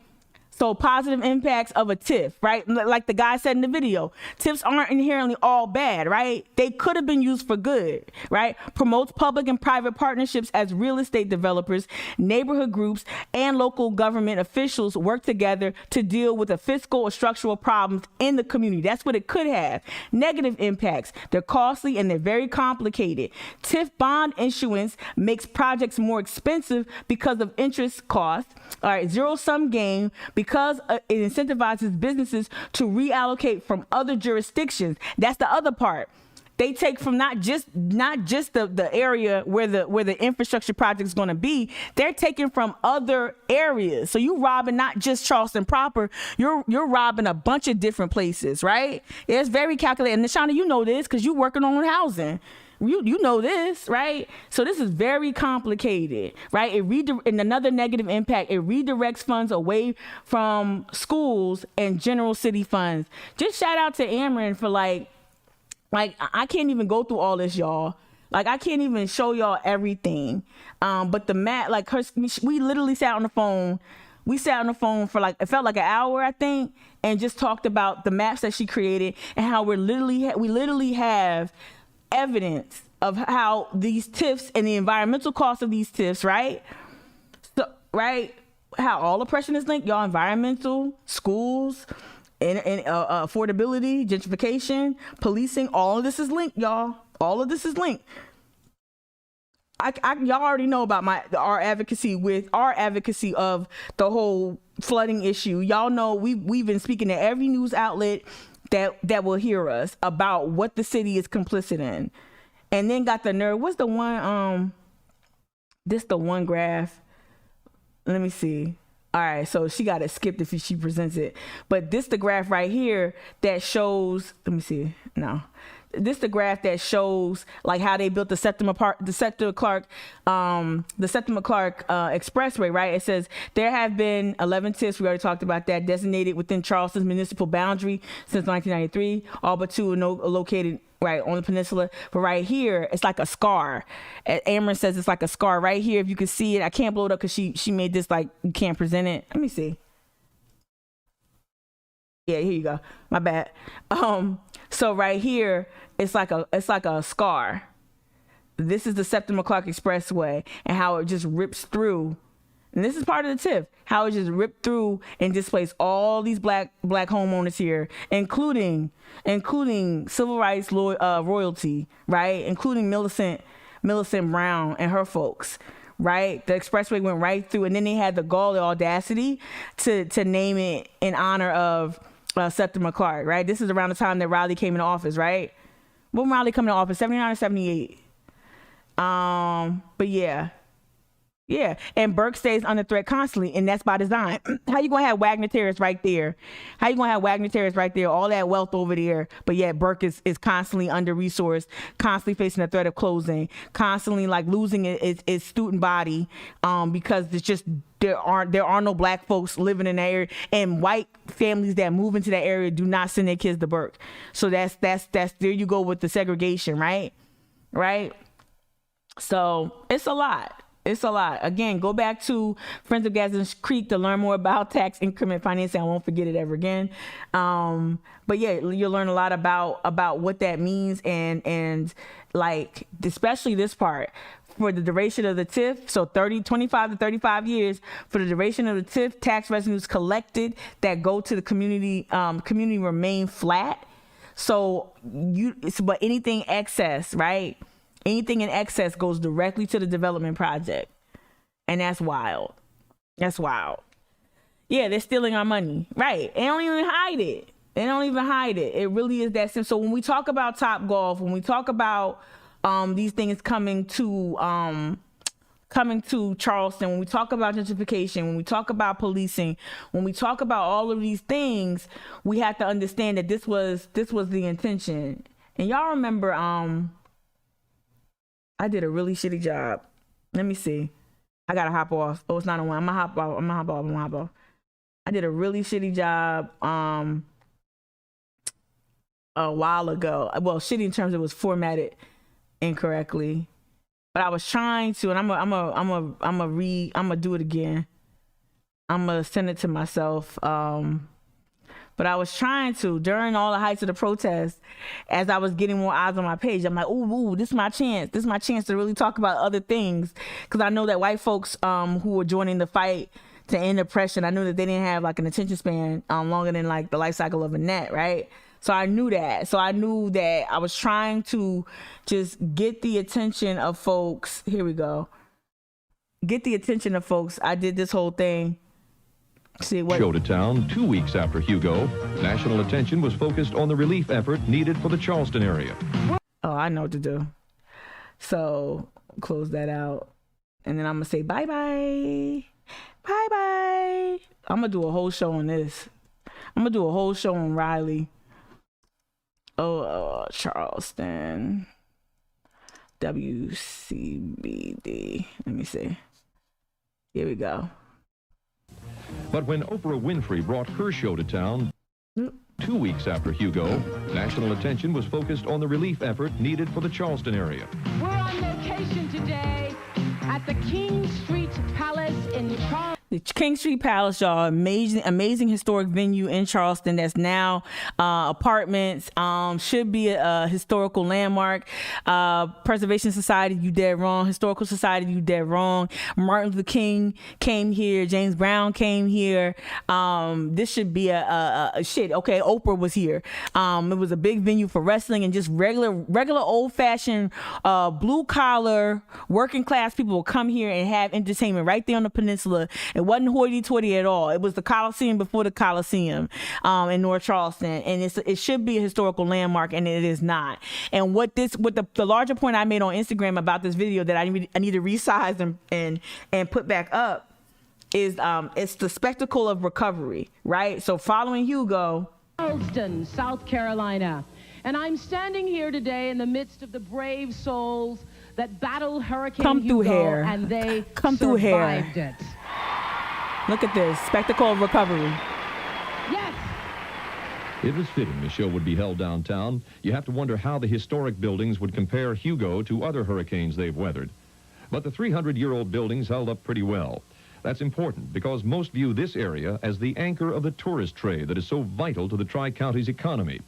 So positive impacts of a TIF, right? Like the guy said in the video, TIFs aren't inherently all bad, right? They could have been used for good, right? Promotes public and private partnerships as real estate developers, neighborhood groups, and local government officials work together to deal with the fiscal or structural problems in the community. That's what it could have. Negative impacts, they're costly and they're very complicated. TIF bond issuance makes projects more expensive because of interest costs. All right, zero-sum game because it incentivizes businesses to reallocate from other jurisdictions. That's the other part. They take from not just the area where the infrastructure project is going to be. They're taking from other areas. So you robbing not just Charleston proper. You're robbing a bunch of different places, right? It's very calculated. And Nashonda, you know this because you're working on housing. You know this, right? So this is very complicated, right? And another negative impact, it redirects funds away from schools and general city funds. Just shout out to Ameren for like I can't even go through all this, y'all. Like, I can't even show y'all everything. But the map, like, we literally sat on the phone. We sat on the phone for like, it felt like an hour, I think, and just talked about the maps that she created and how we literally have evidence of how these TIFs and the environmental costs of these TIFs, right? So, right? How all oppression is linked, y'all. Environmental, schools, and affordability, gentrification, policing, all of this is linked, y'all. All of this is linked. Y'all already know about our advocacy of the whole flooding issue. Y'all know we've been speaking to every news outlet that will hear us about what the city is complicit in. And then got the nerve. What's the one this the one graph? Let me see. All right, so she got it skipped if she presents it. But this the graph right here that shows, let me see. No. This the graph that shows like how they built the Septima Clark Expressway, right? It says there have been 11 TIFs, we already talked about that, designated within Charleston's municipal boundary since 1993. All but 2 are located right on the peninsula. But right here, it's like a scar. Ameren says it's like a scar right here. If you can see it, I can't blow it up because she made this like you can't present it. Let me see. Yeah, here you go. My bad. So right here, it's like a scar. This is the Septima Clark Expressway and how it just rips through. And this is part of the TIF, how it just ripped through and displaced all these black homeowners here, including civil rights royalty, right? Including Millicent Brown and her folks. Right, the expressway went right through, and then they had the gall, the audacity to name it in honor of Septima Clark. Right, this is around the time that Riley came into office. Right, when Riley came into office, 79 or 78. But yeah. And Burke stays under threat constantly, and that's by design. How you gonna have Wagner Terrace right there? All that wealth over there, but yet Burke is constantly under resourced, constantly facing the threat of closing, constantly like losing its student body, because it's just there are no black folks living in that area, and white families that move into that area do not send their kids to Burke. So that's there you go with the segregation, right? So it's a lot. Again, go back to Friends of Gadsden's Creek to learn more about tax increment financing. I won't forget it ever again. But yeah, you'll learn a lot about what that means and like, especially this part. For the duration of the TIF, so 25 to 35 years, for the duration of the TIF, tax revenues collected that go to the community remain flat. But anything excess, right? Anything in excess goes directly to the development project. And that's wild. Yeah, they're stealing our money. Right. They don't even hide it. It really is that simple. So when we talk about TopGolf, when we talk about these things coming to Charleston, when we talk about gentrification, when we talk about policing, when we talk about all of these things, we have to understand that this was the intention. And y'all remember I did a really shitty job. Let me see. I gotta hop off. Oh, it's not on one. I'm gonna hop off. I did a really shitty job a while ago. Well, shitty in terms of it was formatted incorrectly. But I was trying to, and I'm gonna do it again. I'm gonna send it to myself. But I was trying to, during all the heights of the protest, as I was getting more eyes on my page, I'm like, ooh, this is my chance. This is my chance to really talk about other things. Because I know that white folks who were joining the fight to end oppression, I knew that they didn't have like an attention span longer than like the life cycle of a net, right? So I knew that. So I knew that I was trying to just get the attention of folks. Here we go. Get the attention of folks. I did this whole thing. Show to town 2 weeks after Hugo, national attention was focused on the relief effort needed for the Charleston area. Oh, I know what to do. So close that out. And then I'm going to say bye-bye. Bye-bye. I'm going to do a whole show on this. I'm going to do a whole show on Riley. Oh, Charleston. WCBD. Let me see. Here we go. But when Oprah Winfrey brought her show to town 2 weeks after Hugo, national attention was focused on the relief effort needed for the Charleston area. We're on location today at the King Street Palace in Charleston. The King Street Palace, y'all, amazing historic venue in Charleston that's now apartments, should be a historical landmark. Preservation Society, you dead wrong. Historical Society, you dead wrong. Martin Luther King came here. James Brown came here. This should be a shit. Okay, Oprah was here. It was a big venue for wrestling and just regular old-fashioned blue collar working class people will come here and have entertainment right there on the peninsula. It wasn't hoity-toity at all. It was the Coliseum before the Coliseum in North Charleston, and it should be a historical landmark, and it is not. And what the larger point I made on Instagram about this video that I need to resize and put back up is it's the spectacle of recovery, right? So following Hugo, Charleston, South Carolina, and I'm standing here today in the midst of the brave souls that battled Hurricane Hugo, and they survived it. Look at this spectacle of recovery. Yes. It was fitting the show would be held downtown. You have to wonder how the historic buildings would compare Hugo to other hurricanes they've weathered. But the 300-year-old buildings held up pretty well. That's important because most view this area as the anchor of the tourist trade that is so vital to the Tri-County's economy.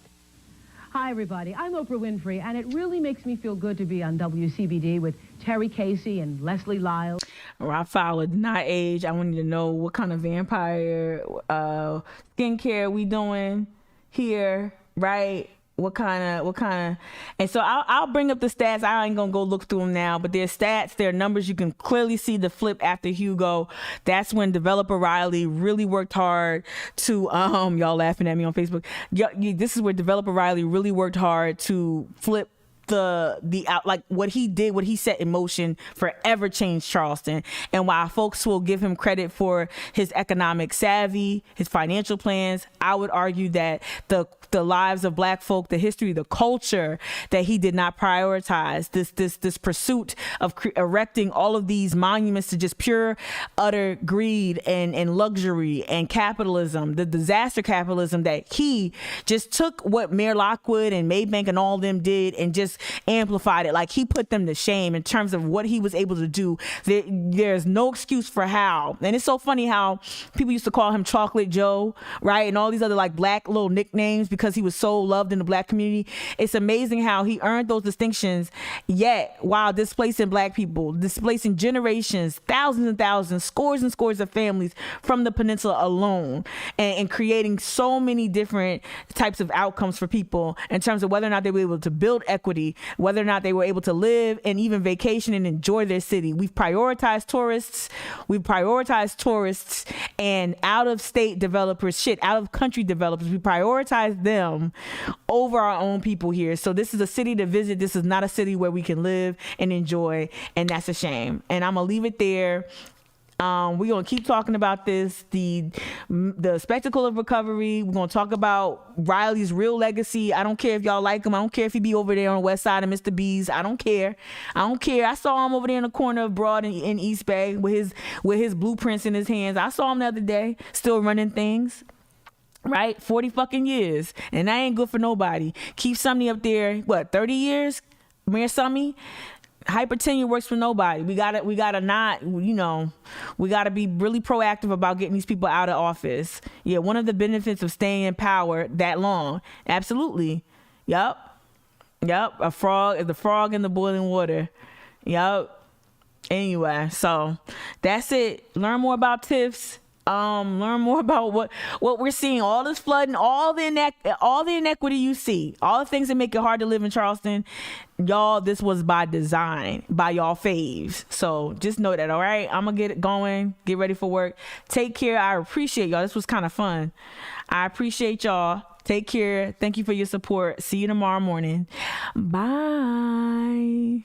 Hi, everybody. I'm Oprah Winfrey, and it really makes me feel good to be on WCBD with Terry Casey and Leslie Lyle. Rob Fowler did not age. I wanted to know what kind of vampire skincare we doing here, right? What kind of, and so I'll bring up the stats. I ain't gonna go look through them now, but there's stats, there are numbers. You can clearly see the flip after Hugo. That's when developer Riley really worked hard to, y'all laughing at me on Facebook. This is where developer Riley really worked hard to flip what he set in motion forever changed Charleston. And while folks will give him credit for his economic savvy, his financial plans, I would argue that the lives of black folk, the history, the culture that he did not prioritize, this pursuit of erecting all of these monuments to just pure utter greed and luxury and capitalism, the disaster capitalism that he just took what Mayor Lockwood and Maybank and all them did and just amplified it. Like, he put them to shame in terms of what he was able to do. There's no excuse for how. And it's so funny how people used to call him Chocolate Joe, right? And all these other like black little nicknames because he was so loved in the black community. It's amazing how he earned those distinctions, yet while displacing black people, displacing generations, thousands and thousands, scores and scores of families from the peninsula alone, and creating so many different types of outcomes for people in terms of whether or not they were able to build equity, whether or not they were able to live and even vacation and enjoy their city. We've prioritized tourists and out-of-state developers, out-of-country developers. We prioritize them over our own people here. So this is a city to visit. This is not a city where we can live and enjoy, and that's a shame. And I'm gonna leave it there. We're going to keep talking about this, the spectacle of recovery. We're going to talk about Riley's real legacy. I don't care if y'all like him. I don't care if he be over there on the west side of Mr. B's. I don't care. I saw him over there in the corner of Broad in East Bay with his blueprints in his hands. I saw him the other day, still running things. Right? 40 fucking years. And that ain't good for nobody. Keep Sumney up there, 30 years? Mayor Sumney? Hyper tenure works for nobody. We gotta be really proactive about getting these people out of office. Yeah, one of the benefits of staying in power that long. Absolutely. Yup. The frog in the boiling water. Yup. Anyway, so that's it. Learn more about TIFs. Learn more about what we're seeing, all this flooding, all the inequity you see, all the things that make it hard to live in Charleston. Y'all, this was by design, by y'all faves. So just know that, all right? I'm gonna get it going, get ready for work. Take care. I appreciate y'all. This was kind of fun. I appreciate y'all. Take care. Thank you for your support. See you tomorrow morning. Bye.